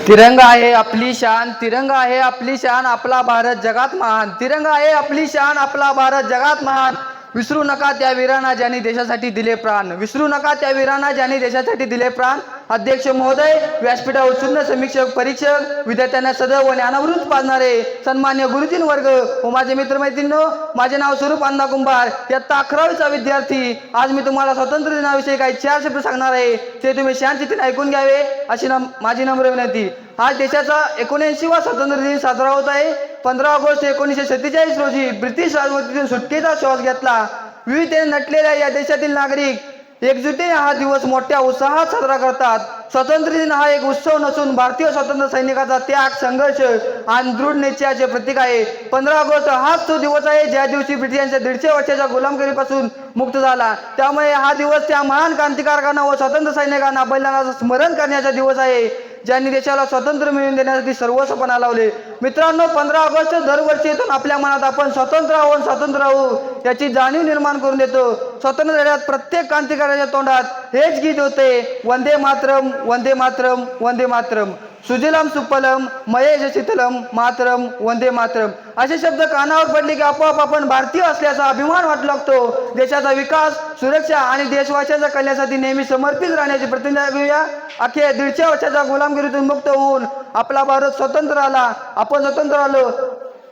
तिरंगा आहे आपली शान, तिरंगा आहे आपली शान, आपला भारत जगात महान। तिरंगा आहे आपली शान, आपला भारत जगात महान। विसरू नका त्या वीरांना ज्यांनी देशासाठी दिले प्राण, विसरू नका त्या वीरांना ज्यांनी देशासाठी दिले प्राण। अध्यक्ष महोदय, व्यासपीठावर उत्तीर्ण समीक्षक, परीक्षक, विद्यार्थ्यांना सदैव ज्ञानामृत पाजणारे सन्मान्य गुरुजीन वर्ग व माझे मित्रमैत्रिणींनो, माझे नाव स्वरूप अण्णा कुंभार, इयत्ता 11वीचा विद्यार्थी। आज मी तुम्हाला स्वातंत्र्य दिनाविषयी काही 4 शब्द सांगणार आहे, ते तुम्ही शांततेने ऐकून घ्यावे अशी माझी नम्र विनंती। आज देशाचा 79वा स्वातंत्र्य दिन साजरा होत आहे। 15 ऑगस्ट 1947 रोजी ब्रिटिश राजवटीतून सुटकेचा श्वास घेतला। विविधतेने नटलेल्या या देशातील नागरिक एकजुटीने हा दिवस मोठ्या उत्साहात साजरा करतात। स्वातंत्र्य दिन हा एक उत्सव नसून भारतीय स्वातंत्र्य सैनिकाचा त्याग, संघर्ष आणि दृढ निश्चयाचे प्रतीक आहे। 15 ऑगस्ट हाच तो दिवस आहे ज्या दिवशी ब्रिटिशांच्या 150 वर्षाच्या गुलामगिरीपासून मुक्त झाला। त्यामुळे हा दिवस त्या महान क्रांतिकारकांना व स्वातंत्र्य सैनिकांना बलिदानाचं स्मरण करण्याचा दिवस आहे, ज्यांनी देशाला स्वातंत्र्य मिळवून देण्यासाठी सर्वस्वपणा लावले। मित्रांनो, 15 ऑगस्ट दरवर्षी येथून आपल्या मनात आपण स्वतंत्र आहोत, स्वतंत्र राहू याची जाणीव निर्माण करून देतो। स्वातंत्र्य लढ्यात प्रत्येक क्रांतिकारकाच्या तोंडात हेच गीत होते, वंदे मातरम, वंदे मातरम, वंदे मातरम। सुजलम सुफलम महेश शीतलम मातरम वंदे मातरम असे शब्द कानावर पडले की आपोआप आपण भारतीय असल्याचा अभिमान वाटू लागतो. देशाचा विकास, सुरक्षा आणि देशवासियांच्या कल्याणासाठी नेहमी समर्पित राहण्याची प्रतिज्ञा घेऊया. अखेर 150 वर्षाच्या गुलामगिरीतून मुक्त होऊन आपला भारत स्वतंत्र आला, आपण स्वतंत्र आलो.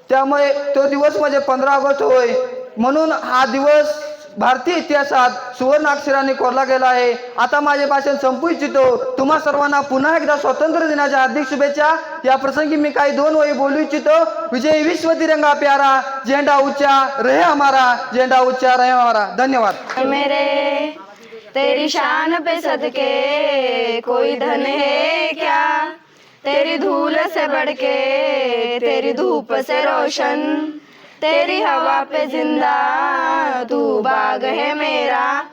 त्यामुळे तो दिवस म्हणजे 15 ऑगस्ट होय. म्हणून हा दिवस भारतीय इतिहासात सुवर्ण अक्षरांनी कोरला गेला आहे. आता माझे भाषण संपू इच्छितो. तुम्हा सर्वांना पुन्हा एकदा स्वातंत्र्य दिनाच्या हार्दिक शुभेच्छा. या प्रसंगी मी काही 2 ओळी बोलू इच्छितो. विजयी विश्व तिरंगा प्यारा, झेंडा ऊंचा रहे हमारा, झेंडा ऊंचा रहे हमारा. धन्यवाद. मेरे तेरी शान पे सदके कोई धन है क्या, तेरी धूल से बढ़ के तेरी धूप से रोशन, तेरी हवा पे जिंदा तू बाग है मेरा,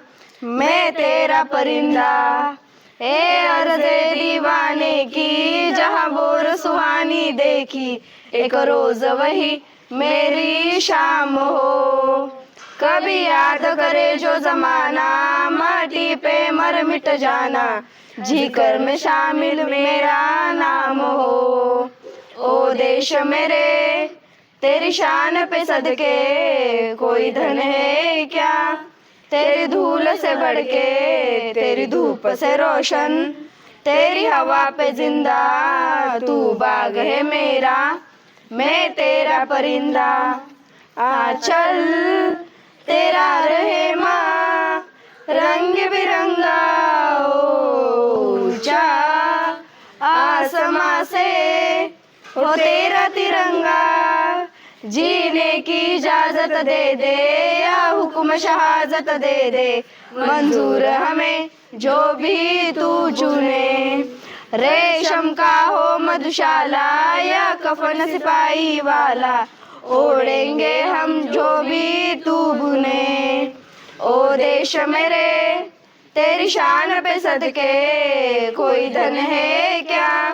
मैं तेरा परिंदा. ए अर्ज़े दीवाने की जहाँ बोर सुहानी देखी, एक रोज वही मेरी शाम हो. कभी याद करे जो जमाना, माटी पे मर मिट जाना, जी कर में शामिल मेरा नाम हो. ओ देश मेरे तेरी शान पे सदके कोई धन है क्या, तेरी धूल से बढ़ के तेरी धूप से रोशन, तेरी हवा पे जिंदा तू बाग है मेरा, मैं तेरा परिंदा. चल तेरा रहे माँ रंग बिरंगा ऊंचा, आसमां से हो तेरा तिरंगा, जीने की इजाजत दे दे या हुक्म शहादत दे दे, मंजूर हमें जो भी तू चुने. रेशम का हो मधुशाला या कफन सिपाही वाला, ओढ़ेंगे हम जो भी तू बुने. ओ देश मेरे तेरी शान पे सदके कोई धन है क्या,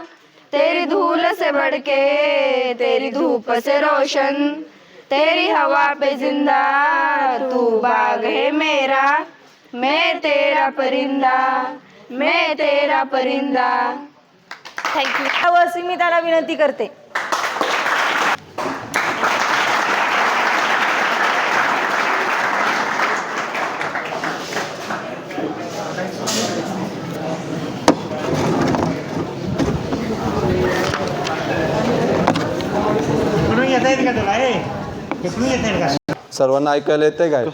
तेरी धूल से बढ़ के तेरी धूप से रोशन, तेरी हवा पे जिंदा तू बाग है मेरा, मैं तेरा परिंदा, मैं तेरा परिंदा. थँक्यू. मी त्याला विनंती करते. सर्वांना ऐकायला येते काय?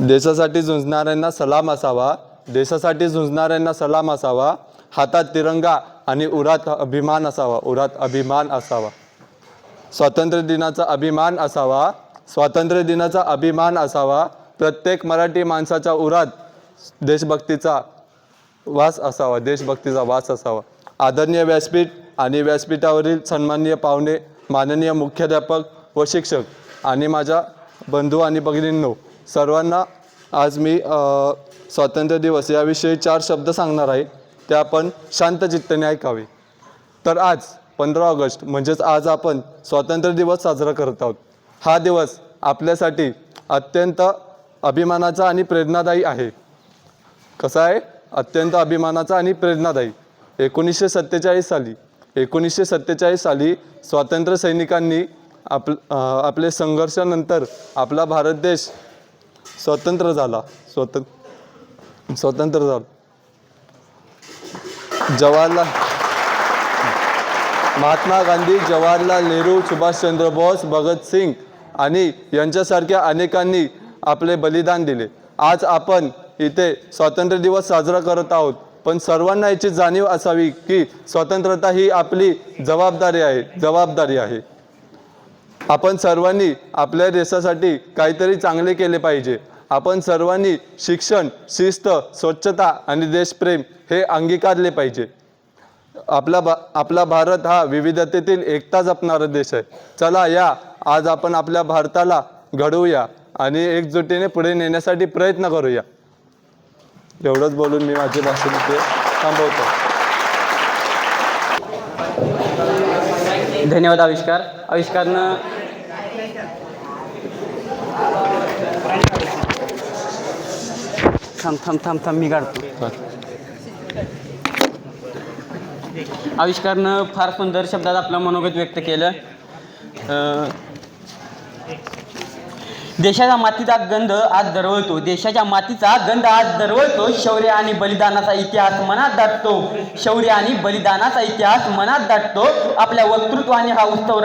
देशासाठी झुंजणाऱ्यांना सलाम असावा, देशासाठी झुंजणाऱ्यांना सलाम असावा, हातात तिरंगा आणि उरात अभिमान असावा, उरात अभिमान असावा. स्वातंत्र्य दिनाचा अभिमान असावा, स्वातंत्र्य दिनाचा अभिमान असावा. प्रत्येक मराठी माणसाच्या उरात देशभक्तीचा वास असावा, देशभक्तीचा वास असावा. आदरणीय व्यासपीठ आणि व्यासपीठावरील सन्माननीय पाहुणे, माननीय मुख्याध्यापक व शिक्षक आणि माझ्या बंधू आणि भगिनींनो, सर्वांना आज मी स्वातंत्र्य दिवस याविषयी 4 शब्द सांगणार आहे. ते आपण शांतचित्ताने ऐकावे. तर आज 15 ऑगस्ट म्हणजेच आज आपण स्वातंत्र्य दिवस साजरा करत आहोत. हा दिवस आपल्यासाठी अत्यंत अभिमानाचा आणि प्रेरणादायी आहे. कसा आहे? अत्यंत अभिमानाचा आणि प्रेरणादायी. 1947 साली स्वातंत्र्य सैनिकांनी आपले संघर्षानंतर आपला भारत देश स्वतंत्र झाला. महात्मा गांधी, जवाहरलाल नेहरू, सुभाषचंद्र बोस, भगतसिंग आणि यांच्यासारख्या अनेकांनी आपले बलिदान दिले. आज आपण इथे स्वातंत्र्य दिवस साजरा करत आहोत. पण सर्वांना याची जाणीव असावी की स्वतंत्रता ही आपली जबाबदारी आहे. आपण सर्वांनी आपल्या देशासाठी काहीतरी चांगले केले पाहिजे. आपण सर्वांनी शिक्षण, शिस्त, स्वच्छता आणि देशप्रेम हे अंगीकारले पाहिजे. आपला भारत हा विविधतेतील एकता जपणारा देश आहे. चला या आज आपण आपल्या भारताला घडवूया आणि एकजुटीने पुढे नेण्यासाठी प्रयत्न करूया. एवढंच बोलून मी माझे भाषण इथे थांबवतो. धन्यवाद आविष्कारनं थांब मी काढतो. आविष्कारनं फार सुंदर शब्दात आपलं मनोगत व्यक्त केलं. देशाच्या मातीचा गंध आज दरवळतो, देशाच्या मातीचा गंध आज दरवळतो. शौर्य आणि बलिदानाचा इतिहास मनात दाटतो, शौर्य आणि बलिदानाचा इतिहास मनात दाटतो. आपल्या वक्तृत्वाने हा उत्सव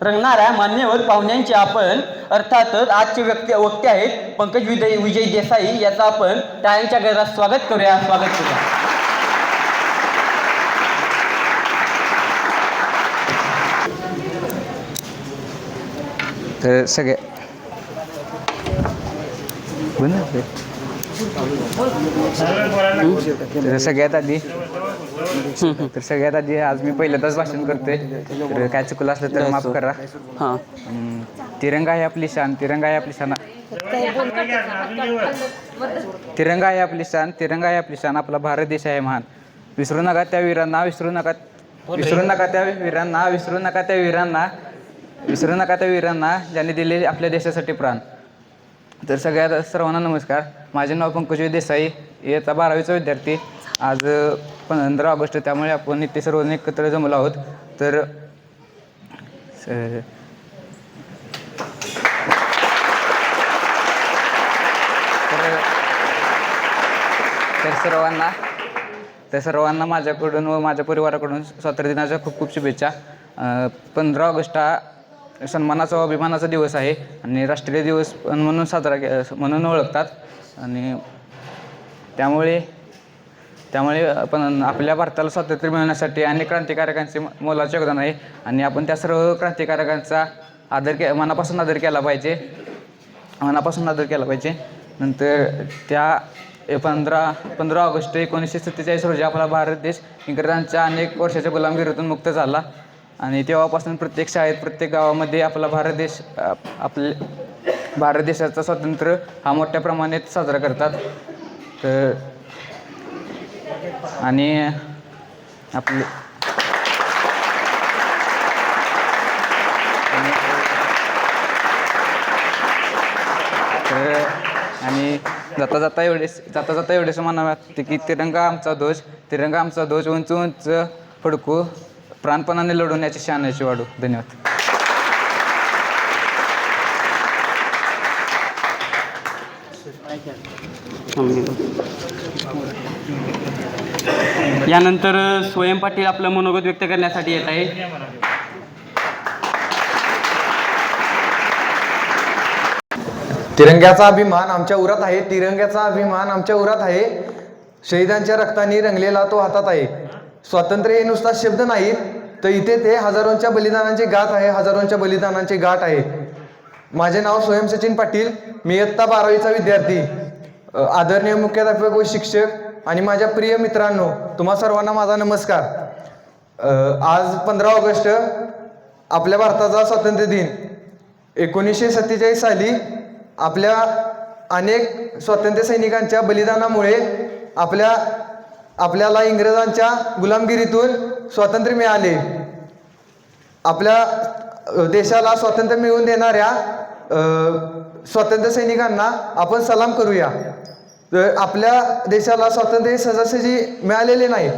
रंगणाऱ्या मान्यवर पाहुण्यांचे आपण अर्थातच आजचे वक्ते आहेत पंकज विजय देसाई, याचा आपण टाळ्यांच्या गजरात स्वागत करूया. स्वागत करूया. तर सगळ्यात आधी आज मी पहिल्यांदाच भाषण करतोय, तर काय चुकलं असलं तर माफ करा. हां, तिरंगा आहे आपली शान, तिरंगा आहे आपली शान, तिरंगा आहे आपली शान, तिरंगा आहे आपली शान, आपला भारत देश आहे महान. विसरू नका त्या वीरांना, विसरू नका त्या वीरांना, विसरू नका त्या वीरांना, विसरू नका त्या वीरांना ज्यांनी दिले आपल्या देशासाठी प्राण. तर सर्वांना नमस्कार. माझे नाव पंकज देसाई, इयत्ता 12वीचा विद्यार्थी. आज 15 ऑगस्ट, त्यामुळे आपण इथे सर्वजण एकत्र जमलो आहोत. तर सर्वांना माझ्याकडून व माझ्या परिवाराकडून स्वातंत्र्य दिनाच्या खूप खूप शुभेच्छा. 15 ऑगस्ट हा सन्मानाचा व अभिमानाचा दिवस आहे आणि राष्ट्रीय दिवस म्हणून म्हणून ओळखतात. आणि त्यामुळे आपण आपल्या भारताला स्वातंत्र्य मिळवण्यासाठी अनेक क्रांतिकारकांचे मोलाचे योगदान आहे आणि आपण त्या सर्व क्रांतिकारकांचा मनापासून आदर केला पाहिजे. नंतर त्या 15 ऑगस्ट 1947 रोजी आपला भारत देश इंग्रजांच्या अनेक वर्षाच्या गुलामगिरीतून मुक्त झाला आणि तेव्हापासून प्रत्येक शाळेत, प्रत्येक गावामध्ये आपला भारत देशाचा स्वातंत्र्य हा मोठ्या प्रमाणात साजरा करतात. तर आणि आपले आणि जाता एवढेच म्हणावे लागते की तिरंगा आमचा ध्वज उंच उंच फडकू, प्राणपणाने लढून याची शानाची वाढू. धन्यवाद. यानंतर स्वयं पाटील आपलं मनोगत व्यक्त करण्यासाठी येत आहे. तिरंग्याचा अभिमान आमच्या उरात आहे, तिरंग्याचा अभिमान आमच्या उरात आहे. शहीदांच्या रक्ताने रंगलेला तो हातात आहे. स्वातंत्र्य हे नुसता शब्द नाहीत, तर इथे ते हजारोंच्या बलिदानांची गाथ आहे, हजारोंच्या बलिदानांची गाठ आहे. माझे नाव स्वयं सचिन पाटील, मी इयत्ता 12वीचा विद्यार्थी. आदरणीय मुख्याध्यापक व शिक्षक आणि माझ्या प्रिय मित्रांनो, तुम्हा सर्वांना माझा नमस्कार. आज 15 ऑगस्ट आपल्या भारताचा स्वातंत्र्य दिन. 1947 साली आपल्या अनेक स्वातंत्र्य सैनिकांच्या बलिदानामुळे आपल्याला इंग्रजांच्या गुलामगिरीतून स्वातंत्र्य मिळाले. आपल्या देशाला स्वातंत्र्य मिळवून देणाऱ्या स्वातंत्र्य सैनिकांना आपण सलाम करूया. तर आपल्या देशाला स्वातंत्र्य सहजासहजी मिळालेले नाही.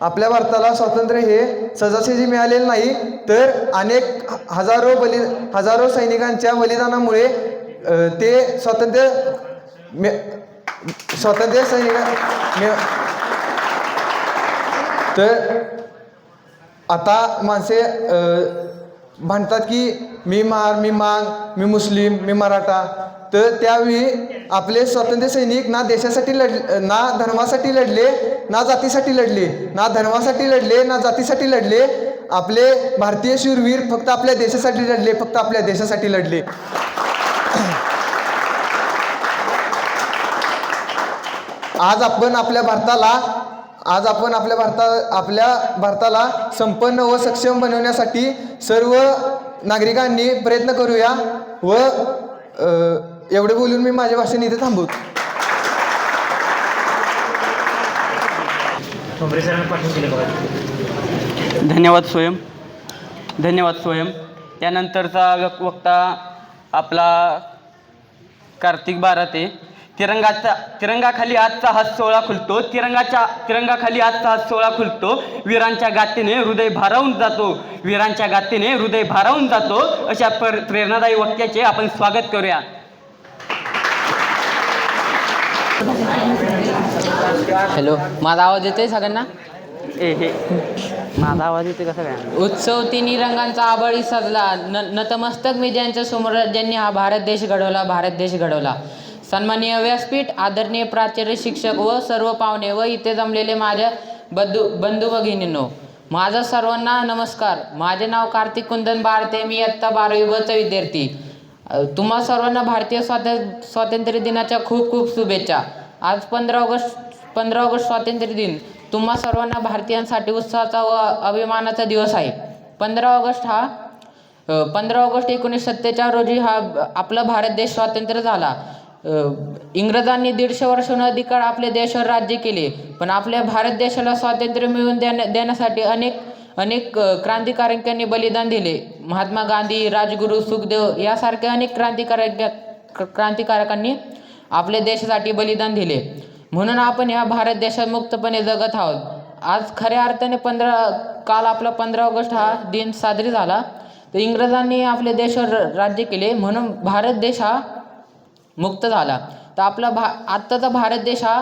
आपल्या भारताला स्वातंत्र्य हे सहजासहजी मिळालेले नाही, तर अनेक हजारो सैनिकांच्या बलिदानामुळे ते स्वातंत्र्य तर आता माणसे म्हणतात की मी महार, मी मांग, मी मुस्लिम, मी मराठा. तर त्यावेळी आपले स्वातंत्र्य सैनिक ना देशासाठी ना धर्मासाठी लढले, ना जातीसाठी लढले, ना धर्मासाठी लढले, ना जातीसाठी लढले. आपले भारतीय शूरवीर फक्त आपल्या देशासाठी लढले, फक्त आपल्या देशासाठी लढले. आज आपण आपल्या भारताला संपन्न व सक्षम बनवण्यासाठी सर्व नागरिकांनी प्रयत्न करूया. व एवढे बोलून मी माझे भाषण इथे थांबवतो. धन्यवाद स्वयं. त्यानंतरचा वक्ता आपला कार्तिक बाराते, तिरंगाखाली आजचा हा सोहळा खुलतो. तिरंगाखाली आजचा हा सोहळा खुलतो. वीरांच्या गाथेने हृदय भारावून जातो. वीरांच्या गाथेने हृदय भारावून जातो. अशा प्रेरणादायी वाक्याचे आपण स्वागत करूया. हॅलो, माझा आवाज येतोय सगळ्यांना? माझा आवाज येते का सगळ्यांना? उत्सव तिन्ही रंगांचा आबळी सजला. नतमस्तक मी ज्यांच्या समोर ज्यांनी हा भारत देश घडवला. सन्माननीय व्यासपीठ, आदरणीय प्राचार्य, शिक्षक व सर्व पाहुणे व इथे जमलेले माझ्या बंधू भगिनींनो, माझा सर्वांना नमस्कार. माझे नाव कार्तिक कुंदन बारते. मी इयत्ता 12वी ब चा विद्यार्थी. तुम्हा सर्वांना भारतीय स्वातंत्र्य दिनाच्या खूप खूप शुभेच्छा. आज 15 ऑगस्ट स्वातंत्र्य दिन तुम्हा सर्वांना भारतीयांसाठी उत्साहाचा व अभिमानाचा दिवस आहे. 15 ऑगस्ट 1947 रोजी हा आपला भारत देश स्वतंत्र झाला. इंग्रजांनी 150 वर्षांहून अधिक काळ आपल्या देशावर राज्य केले, पण आपल्या भारत देशाला स्वातंत्र्य मिळवून देण्यासाठी अनेक क्रांतिकारकांनी बलिदान दिले. महात्मा गांधी, राजगुरू, सुखदेव यासारख्या अनेक क्रांतिकारकांनी आपल्या देशासाठी बलिदान दिले. म्हणून आपण ह्या भारत देशात मुक्तपणे जगत आहोत. आज खऱ्या अर्थाने काल आपला 15 ऑगस्ट हा दिन साजरी झाला. तर इंग्रजांनी आपल्या देशावर राज्य केले म्हणून भारत देश हा मुक्त झाला. तर आपला आत्ताचा भारत देश हा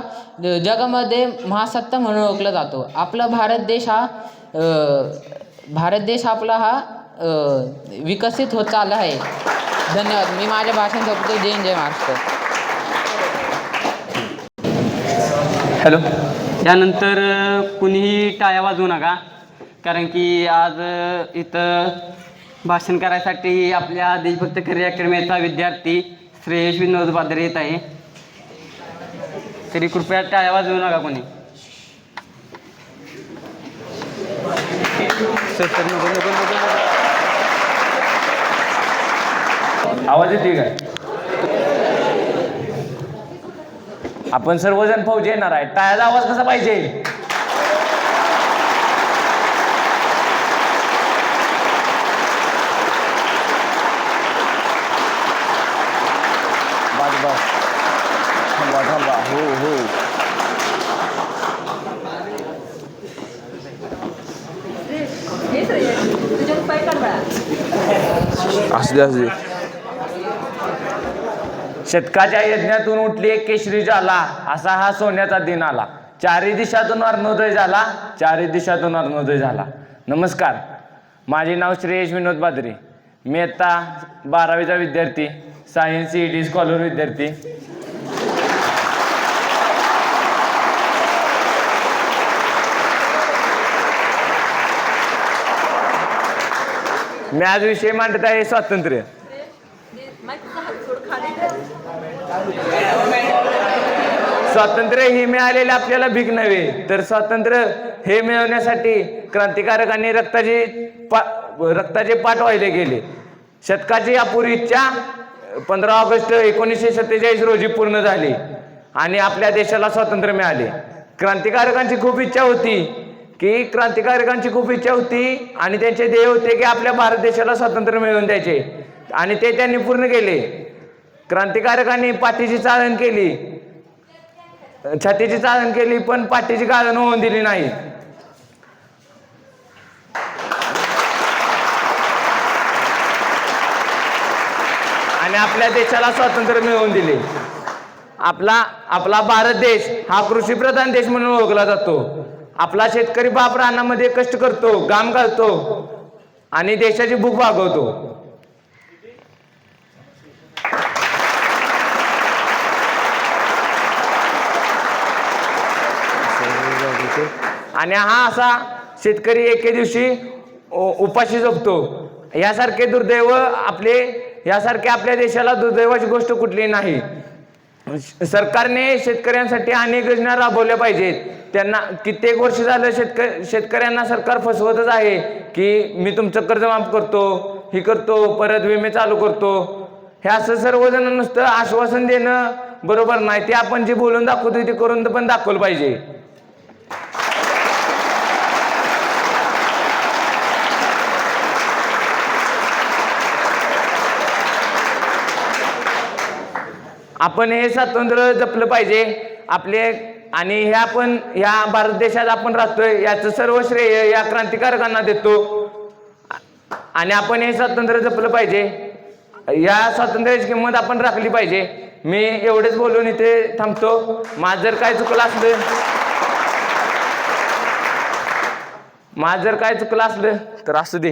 जगामध्ये महासत्ता म्हणून ओळखला जातो. आपला भारत देश आपला हा विकसित होत चालला आहे. धन्यवाद. मी माझ्या भाषण संपतो. जय हिंद, जय महाराष्ट्र. हॅलो, यानंतर कुणीही टाळ्या वाजवू नका, कारण की आज इथं भाषण करायसाठी आपल्या देशभक्त करिअर अकॅडमीचा विद्यार्थी श्रेयश विनोद बादरे येत आहे. तरी कृपया टाळ्या वाजवू नका कोणी. आवाज येते काय? आपण सर्वजण फौजी येणार आहे. टाळ्याचा आवाज कसा पाहिजे? बस थांबा. हो असू दे. शतकाच्या यज्ञातून उठली एक केशरी ज्वाला, असा हा सोन्याचा दिन आला. चारी दिशातून अरुणोदय झाला. नमस्कार, माझे नाव श्रेयश विनोद बादरे. मी आता 12वीचा विद्यार्थी, सायन्स CET स्कॉलर विद्यार्थी. मी आज विषय मांडत आहे स्वातंत्र्य. स्वातंत्र्य हे मिळालेले आपल्याला भीक नव्हे, तर स्वातंत्र्य हे मिळवण्यासाठी क्रांतिकारकांनी रक्ताचे पाट वाहिले गेले. शतकाची अपुरी इच्छा 15 ऑगस्ट 1947 रोजी पूर्ण झाली आणि आपल्या देशाला स्वातंत्र्य मिळाले. क्रांतिकारकांची खूप इच्छा होती आणि त्यांचे ध्येय होते की आपल्या भारत देशाला स्वातंत्र्य मिळवून द्यायचे, आणि ते त्यांनी पूर्ण केले. क्रांतिकारकांनी पाठीची चाळण केली, छातीची चाळण केली, पण पाठीची गाळण होऊन दिली नाही. आणि आपल्या देशाला स्वातंत्र्य मिळवून दिले. आपला भारत देश हा कृषीप्रधान देश म्हणून ओळखला जातो. आपला शेतकरी बाप रानामध्ये कष्ट करतो, घाम घालतो आणि देशाची भूक भागवतो. आणि हा असा शेतकरी एके दिवशी उपाशी झोपतो. यासारखे आपल्या देशाला दुर्दैवाची गोष्ट कुठली नाही. सरकारने शेतकऱ्यांसाठी अनेक योजना राबवल्या पाहिजेत. त्यांना कित्येक वर्ष झालं शेतकऱ्यांना सरकार फसवतच आहे की मी तुमचं कर्ज माफ करतो, हे करतो, परत विमे चालू करतो. हे असं सर्वजण नुसतं आश्वासन देणं बरोबर नाही. ते आपण जे बोलून दाखवतो ते करून पण दाखवलं पाहिजे. आपण हे स्वातंत्र्य जपलं पाहिजे आपले, आणि ह्या भारत देशात आपण राहतोय याचं सर्व श्रेय या क्रांतिकारकांना देतो, आणि आपण हे स्वातंत्र्य जपलं पाहिजे. या स्वातंत्र्याची किंमत आपण राखली पाहिजे. मी एवढेच बोलून इथे थांबतो. माझं जर काय चुकलं असलं तर असू दे.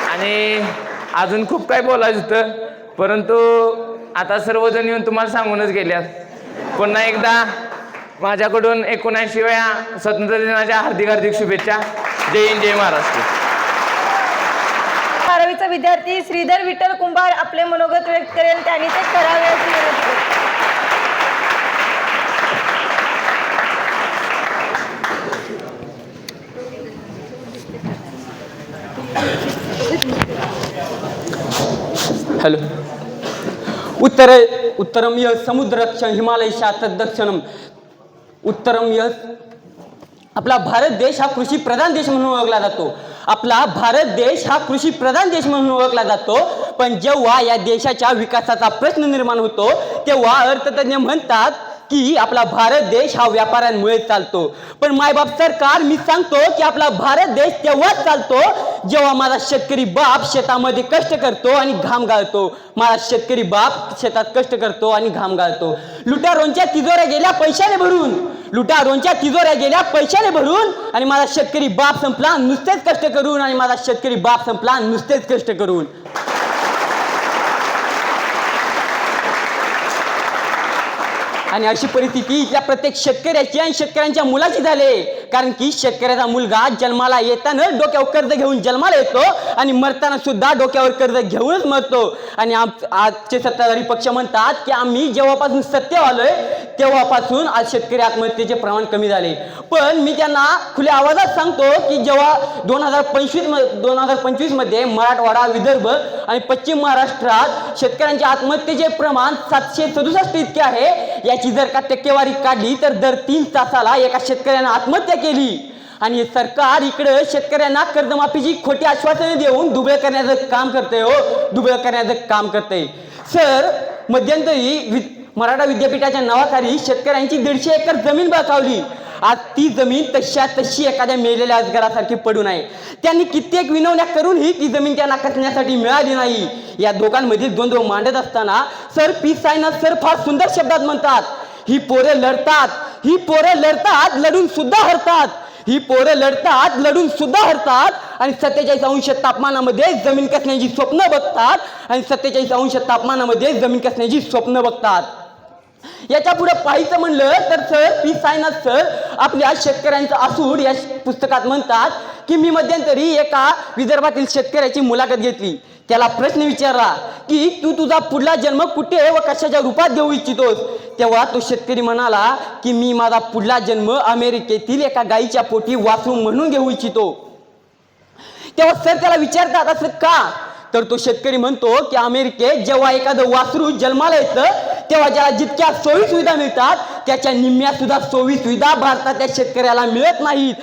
आणि अजून खूप काय बोलायचं होतं, परंतु आता सर्वजण येऊन तुम्हाला सांगूनच गेल्यात. पुन्हा एकदा माझ्याकडून 79व्या स्वातंत्र्य दिनाच्या हार्दिक हार्दिक शुभेच्छा. जय हिंद, जय महाराष्ट्र. 12वीचा विद्यार्थी श्रीधर विठ्ठल कुंभार आपले मनोगत व्यक्त करेल, त्यांनी ते करावे अशी विनंती. हॅलो. उत्तरम यः समुद्रक्ष हिमालयशात दक्षिणम उत्तरम यः. आपला भारत देश हा कृषी प्रधान देश म्हणून ओळखला जातो. आपला भारत देश हा कृषी प्रधान देश म्हणून ओळखला जातो. पण जेव्हा या देशाच्या विकासाचा प्रश्न निर्माण होतो तेव्हा अर्थतज्ञ म्हणतात की आपला भारत देश हा व्यापाऱ्यांमुळे चालतो. पण मायबाप सरकार, मी सांगतो की आपला भारत देश तेव्हाच चालतो जेव्हा माझा शेतकरी बाप शेतामध्ये कष्ट करतो आणि घाम गाळतो. माझा शेतकरी बाप शेतात कष्ट करतो आणि घाम गाळतो. लुटारोंच्या तिजोऱ्या गेल्या पैशाने भरून, आणि माझा शेतकरी बाप संपला नुसतेच कष्ट करून, आणि माझा शेतकरी बाप संपला नुसतेच कष्ट करून. आणि अशी परिस्थिती इथल्या प्रत्येक शेतकऱ्याची आणि शेतकऱ्यांच्या मुलाची झाली. कारण की शेतकऱ्याचा मुलगा जन्माला येताना डोक्यावर कर्ज घेऊन जन्माला येतो आणि मरताना सुद्धा डोक्यावर कर्ज घेऊनच मरतो. आणि आजचे सत्ताधारी पक्ष म्हणतात की आम्ही जेव्हापासून सत्तेवर आलोय तेव्हापासून आज शेतकरी आत्महत्येचे प्रमाण कमी झाले. पण मी त्यांना खुल्या आवाजात सांगतो की जेव्हा 2025 मध्ये मराठवाडा, विदर्भ आणि पश्चिम महाराष्ट्रात शेतकऱ्यांच्या आत्महत्येचे प्रमाण 767 इतके आहे. याची जर का टक्केवारी काढली तर दर 3 तासाला एका शेतकऱ्यानं आत्महत्या केली. आणि सरकार इकडे शेतकऱ्यांना कर्जमाफीची खोटी आश्वासने देऊन दुबळे करण्याचं काम करते. सर, मध्यंतरी मराठा विद्यापीठाच्या नावाखाली शेतकऱ्यांची 150 एकर जमीन बळकावली. आज ती जमीन तशी एखाद्या मेलेल्या अजगरासारखी पडून आहे. त्यांनी कित्येक विनवण्या करूनही ती जमीन त्यांना कसण्यासाठी मिळाली नाही. या दोघांमधील द्वंद्व मांडत असताना सर पी साईनाथ सर फार सुंदर शब्दात म्हणतात, ही पोरं लढतात लढून सुद्धा हरतात आणि 47 अंश तापमानामध्ये जमीन कसण्याची स्वप्न बघतात. याच्या पुढे पाहायचं म्हणलं तर सर पी साईनाथ सर आपल्या शेतकऱ्यांचा आसूड या पुस्तकात म्हणतात की मी मध्यंतरी एका विदर्भातील शेतकऱ्याची मुलाखत घेतली. त्याला प्रश्न विचारला की तू तुझा पुढला जन्म कुठे व कशाच्या रूपात घेऊ इच्छितोस. तेव्हा तो शेतकरी म्हणाला की मी माझा पुढला जन्म अमेरिकेतील एका गायीच्या पोटी वासरू म्हणून घेऊ इच्छितो. तेव्हा सर त्याला विचारतात असं का. तर तो शेतकरी म्हणतो की अमेरिकेत जेव्हा एखादं वासरू जन्माला येतं तेव्हा ज्याला जितक्या सोयी सुविधा मिळतात त्याच्या निम्म्या सुद्धा सोयी सुविधा भारतातल्या शेतकऱ्याला मिळत नाहीत.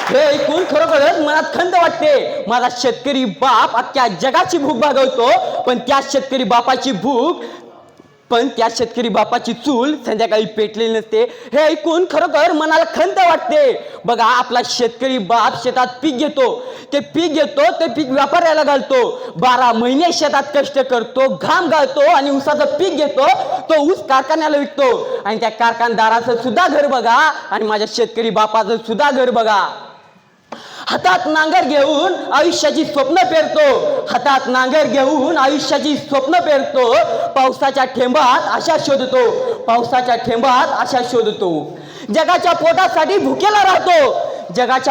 हे ऐकून खरोखरच मनात खंत वाटते. माझा शेतकरी बाप अख्ख्या जगाची भूक भागवतो, पण त्या शेतकरी बापाची चूल संध्याकाळी पेटलेली नसते. हे ऐकून खरोखर मनाला खंत वाटते. बघा, आपला शेतकरी बाप शेतात पीक घेतो, ते पीक व्यापाऱ्याला घालतो, 12 महिने शेतात कष्ट करतो, घाम गाळतो आणि ऊसाचं पीक घेतो, तो ऊस कारखान्याला विकतो. आणि त्या कारखानदाराचं सुद्धा घर बघा आणि माझ्या शेतकरी बापाचं सुद्धा घर बघा. हातात नांगर घेऊन आयुष्याची स्वप्न पेरतो, पावसाच्या थेंबात आशा शोधतो, जगाच्या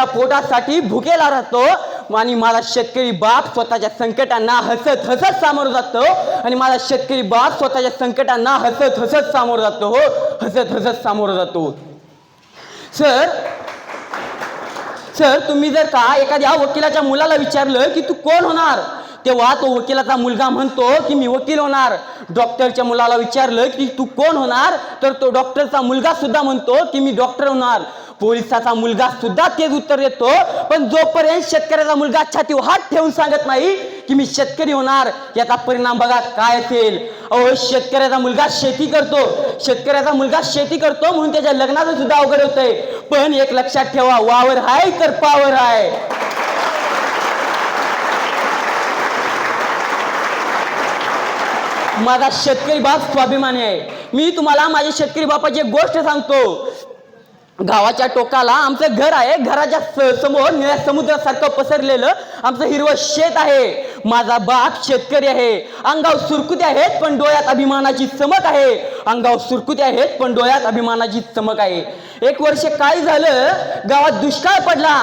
पोटासाठी भुकेला राहतो. आणि माझा शेतकरी बाप स्वतःच्या संकटांना हसत सामोरं जातो. सर तुम्ही जर का एखाद्या वकिलाच्या मुलाला विचारलं की तू कोण होणार, तेव्हा तो वकिलाचा मुलगा म्हणतो की मी वकील होणार. डॉक्टरच्या मुलाला विचारलं की तू कोण होणार, तर तो डॉक्टरचा मुलगा सुद्धा म्हणतो की मी डॉक्टर होणार. पोलिसाचा मुलगा सुद्धा तेच उत्तर देतो. पण जोपर्यंत शेतकऱ्याचा मुलगा छातीवर हात ठेवून सांगत नाही की मी शेतकरी होणार, याचा परिणाम बघा काय असेल. अहो, शेतकऱ्याचा मुलगा शेती करतो, शेतकऱ्याचा मुलगा शेती करतो म्हणून त्याच्या लग्नाचं सुद्धा अवघड होतंय. पण एक लक्षात ठेवा, वावर आहे तर पावर आहे. माझा शेतकरी बाप स्वाभिमानी आहे. मी तुम्हाला माझ्या शेतकरी बापाची एक गोष्ट सांगतो. गावाच्या टोकाला आमचं घर आहे. घराच्या समोर निळ्या समुद्रासारखं पसरलेलं आमचं हिरवं शेत आहे. माझा बाप शेतकरी आहे. अंगावर सुरकुते आहेत पण डोळ्यात अभिमानाची चमक आहे. अंगावर सुरकुते आहेत पण डोळ्यात अभिमानाची चमक आहे. एक वर्ष काय झालं, गावात दुष्काळ पडला.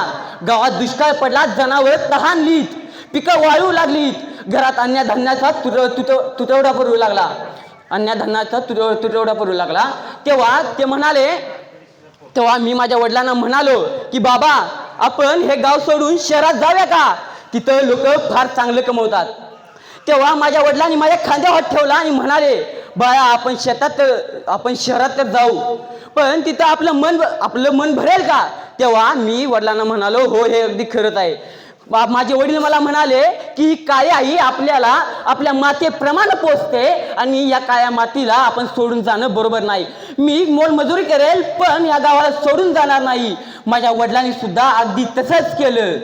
गावात दुष्काळ पडला, जनावर तहानलीत, पिकं वाळू लागलीत. घरात अन्नधान्याचा तुटवडा पडू लागला. अन्नधान्याचा तुटवडा पडू लागला. तेव्हा मी माझ्या वडिलांना म्हणालो की बाबा, आपण हे गाव सोडून शहरात जाऊया का, तिथं लोक फार चांगलं कमवतात. तेव्हा माझ्या वडिलांनी माझ्या खांद्यावर हात ठेवला आणि म्हणाले, बाळा आपण शहरात तर जाऊ, पण तिथं आपलं मन भरेल का. तेव्हा मी वडिलांना म्हणालो, हो हे अगदी खरंच आहे. माझे वडील मला म्हणाले की ही काळी आई आपल्याला आपल्या मातेप्रमाणे पोचते आणि या काळ्या मातीला आपण सोडून जाणं बरोबर नाही. मी मोलमजुरी करेल पण या गावाला सोडून जाणार नाही. माझ्या वडिलांनी सुद्धा अगदी तसंच केलं.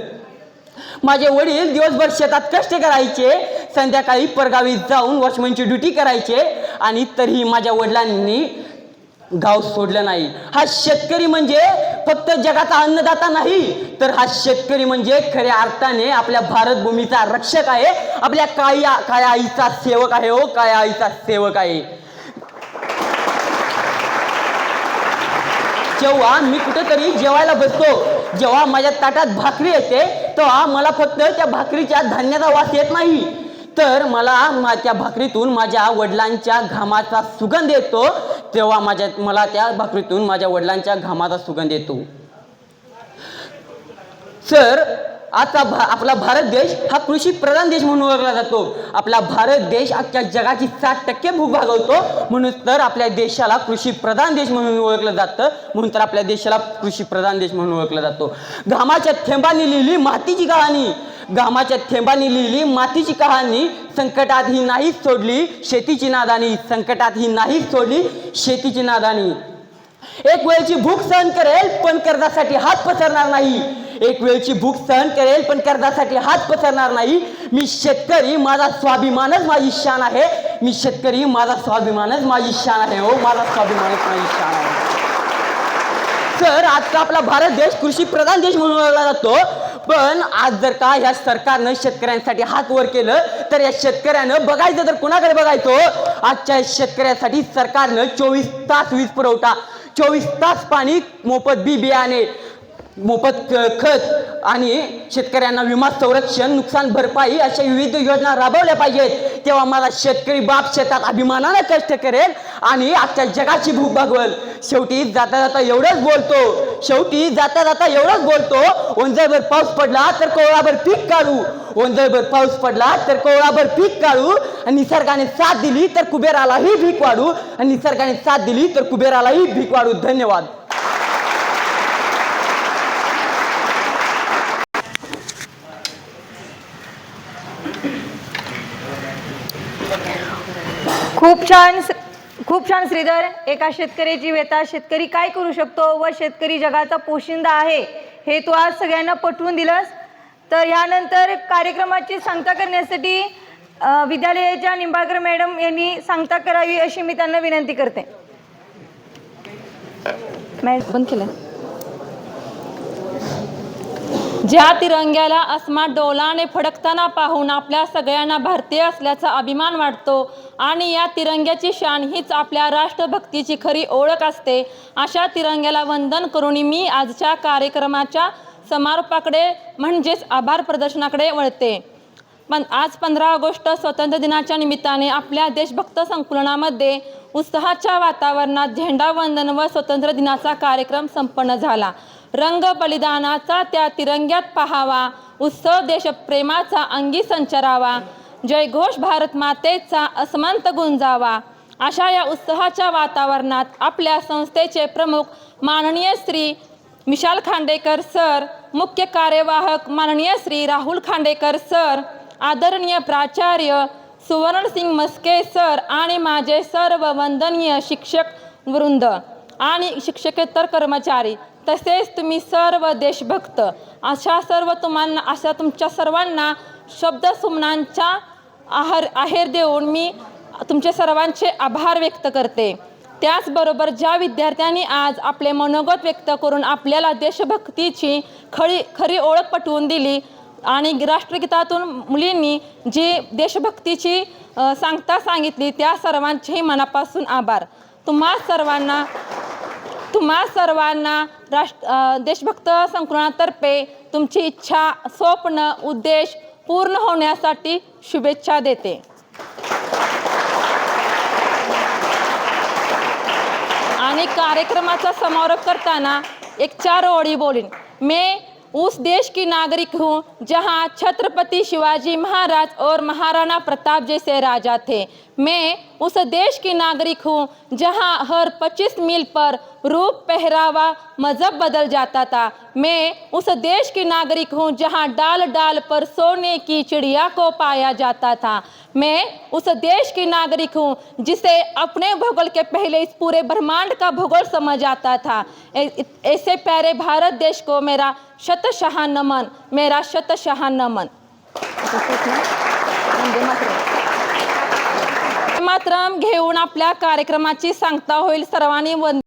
माझे वडील दिवसभर शेतात कष्ट करायचे, संध्याकाळी परगावी जाऊन वॉचमनची ड्युटी करायचे आणि तरीही माझ्या वडिलांनी गाव सोडलं नाही. हा शेतकरी म्हणजे फक्त जगाचा अन्नदाता नाही, तर हा शेतकरी म्हणजे खऱ्या अर्थाने आपल्या भारत भूमीचा रक्षक आहे. आपल्या काळ्या आईचा सेवक आहे. हो, काळ्या आईचा सेवक आहे. जेव्हा मी कुठेतरी जेवायला बसतो, जेव्हा माझ्या ताटात भाकरी येते, तेव्हा मला फक्त त्या भाकरीच्या धान्याचा वास येत नाही, तर मला त्या भाकरीतून माझ्या वडिलांच्या घामाचा सुगंध येतो. तेव्हा मला त्या भाकरीतून माझ्या वडिलांच्या घामाचा सुगंध येतो. सर, आता आपला भारत देश हा कृषी प्रधान देश म्हणून ओळखला जातो. आपला भारत देश अख्ख्या जगाची 60% भूक भागवतो, म्हणून तर आपल्या देशाला कृषी प्रधान देश म्हणून ओळखलं जातं. म्हणून तर आपल्या देशाला कृषी प्रधान देश म्हणून ओळखला जातो. घामाच्या थेंबांनी लिहिली मातीची कहाणी, घामाच्या थेंबांनी लिहिली मातीची कहाणी. संकटात ही नाही सोडली शेतीची नादानी, संकटात ही नाही सोडली शेतीची नादानी. एक वेळची भूक सहन करेल पण कर्जासाठी हात पसरणार नाही. एक वेळची भूक सहन करेल पण कर्जासाठी हात पसरणार नाही. मी शेतकरी, माझा स्वाभिमानच माझी शान आहे. मी शेतकरी, माझा स्वाभिमानच माझी शान आहे. हो, माझा स्वाभिमानच माझी शान आहे. सर, आजचा आपला भारत देश कृषी प्रधान देश म्हणून ओळखला जातो. पण आज जर का या सरकारनं शेतकऱ्यांसाठी हात वर केलं, तर या शेतकऱ्यानं बघायचं तर कुणाकडे बघायचो. आजच्या शेतकऱ्यासाठी सरकारनं 24 तास वीज पुरवठा, 24 तास पाणी, मोफत बियाणे, मोफत खत आणि शेतकऱ्यांना विमा संरक्षण, नुकसान भरपाई अशा विविध योजना राबवल्या पाहिजेत. तेव्हा माझा शेतकरी बाप शेतात अभिमानाने कष्ट करेल आणि आजच्या जगाची भूक भागवेल. शेवटी जाता जाता एवढंच बोलतो, ओंजळभर पाऊस पडला तर कोवळाभर पीक काढू, ओंजळभर पाऊस पडला तर कोवळाभर पीक काढू, आणि निसर्गाने साथ दिली तर कुबेरालाही भीक वाढू, आणि निसर्गाने साथ दिली तर कुबेरालाही भीक वाढू. धन्यवाद. खूप छान श्रीधर. एका शेतकऱ्याची व्यथा, शेतकरी काय करू शकतो व शेतकरी जगाचा पोशिंदा आहे हे तू आज सगळ्यांना पटवून दिलंस. तर यानंतर कार्यक्रमाची सांगता करण्यासाठी विद्यालयाच्या निंबाळकर मॅडम यांनी सांगता करावी अशी मी त्यांना विनंती करते. बंद केलं. ज्या तिरंग्याला अस्मात डोलाने फडकताना पाहून आपल्या सगळ्यांना भारतीय असल्याचा अभिमान वाटतो आणि या तिरंग्याची शान हीच आपल्या राष्ट्रभक्तीची खरी ओळख असते. अशा तिरंग्याला वंदन करून मी आजच्या कार्यक्रमाच्या समारोपाकडे म्हणजेच आभार प्रदर्शनाकडे वळते. पण आज 15 ऑगस्ट स्वातंत्र्य दिनाच्या निमित्ताने आपल्या देशभक्त संकुलनामध्ये उत्साहाच्या वातावरणात झेंडावंदन व स्वातंत्र्य दिनाचा कार्यक्रम संपन्न झाला. रंग बलिदानाचा त्या तिरंग्यात पाहावा, उत्सव देशप्रेमाचा अंगी संचरावा, जयघोष भारत मातेचा असमंत गुंजावा. अशा या उत्साहाच्या वातावरणात आपल्या संस्थेचे प्रमुख माननीय श्री विशाल खांडेकर सर, मुख्य कार्यवाहक माननीय श्री राहुल खांडेकर सर, आदरणीय प्राचार्य सुवर्णसिंग मस्के सर आणि माझे सर्व वंदनीय शिक्षक वृंद आणि शिक्षकेतर कर्मचारी, तसेच तुम्ही सर्व देशभक्त, अशा तुमच्या सर्वांना शब्दसुमनांचा आहेर देऊन मी तुमचे सर्वांचे आभार व्यक्त करते. त्याचबरोबर ज्या विद्यार्थ्यांनी आज आपले मनोगत व्यक्त करून आपल्याला देशभक्तीची खरी ओळख पटवून दिली आणि राष्ट्रगीतातून मुलींनी जी देशभक्तीची सांगितली, त्या सर्वांचेही मनापासून आभार. तुम्हा सर्वांना देशभक्त संकुलातर्फे तुमची इच्छा, स्वप्न, उद्देश पूर्ण होण्यासाठी शुभेच्छा देते. आणि कार्यक्रमाचा समारोप करताना एक 4 ओळी बोलीन. मैं उस देश की नागरिक हूँ जहाँ छत्रपति शिवाजी महाराज और महाराणा प्रताप जैसे राजा थे. मैं उस देश की नागरिक हूँ जहाँ हर 25 मील पर रूप, पहरावा, मजहब बदल जाता था. मैं उस देश की नागरिक हूँ जहाँ डाल डाल पर सोने की चिड़िया को पाया जाता था. मैं उस देश की नागरिक हूँ जिसे अपने भूगोल के पहले इस पूरे ब्रह्मांड का भूगोल समझ आता था. ऐसे प्यारे भारत देश को मेरा शतशः नमन, मेरा शतशः नमन. मातरम घेऊन आपल्या कार्यक्रमाची सांगता होईल. सर्वांनी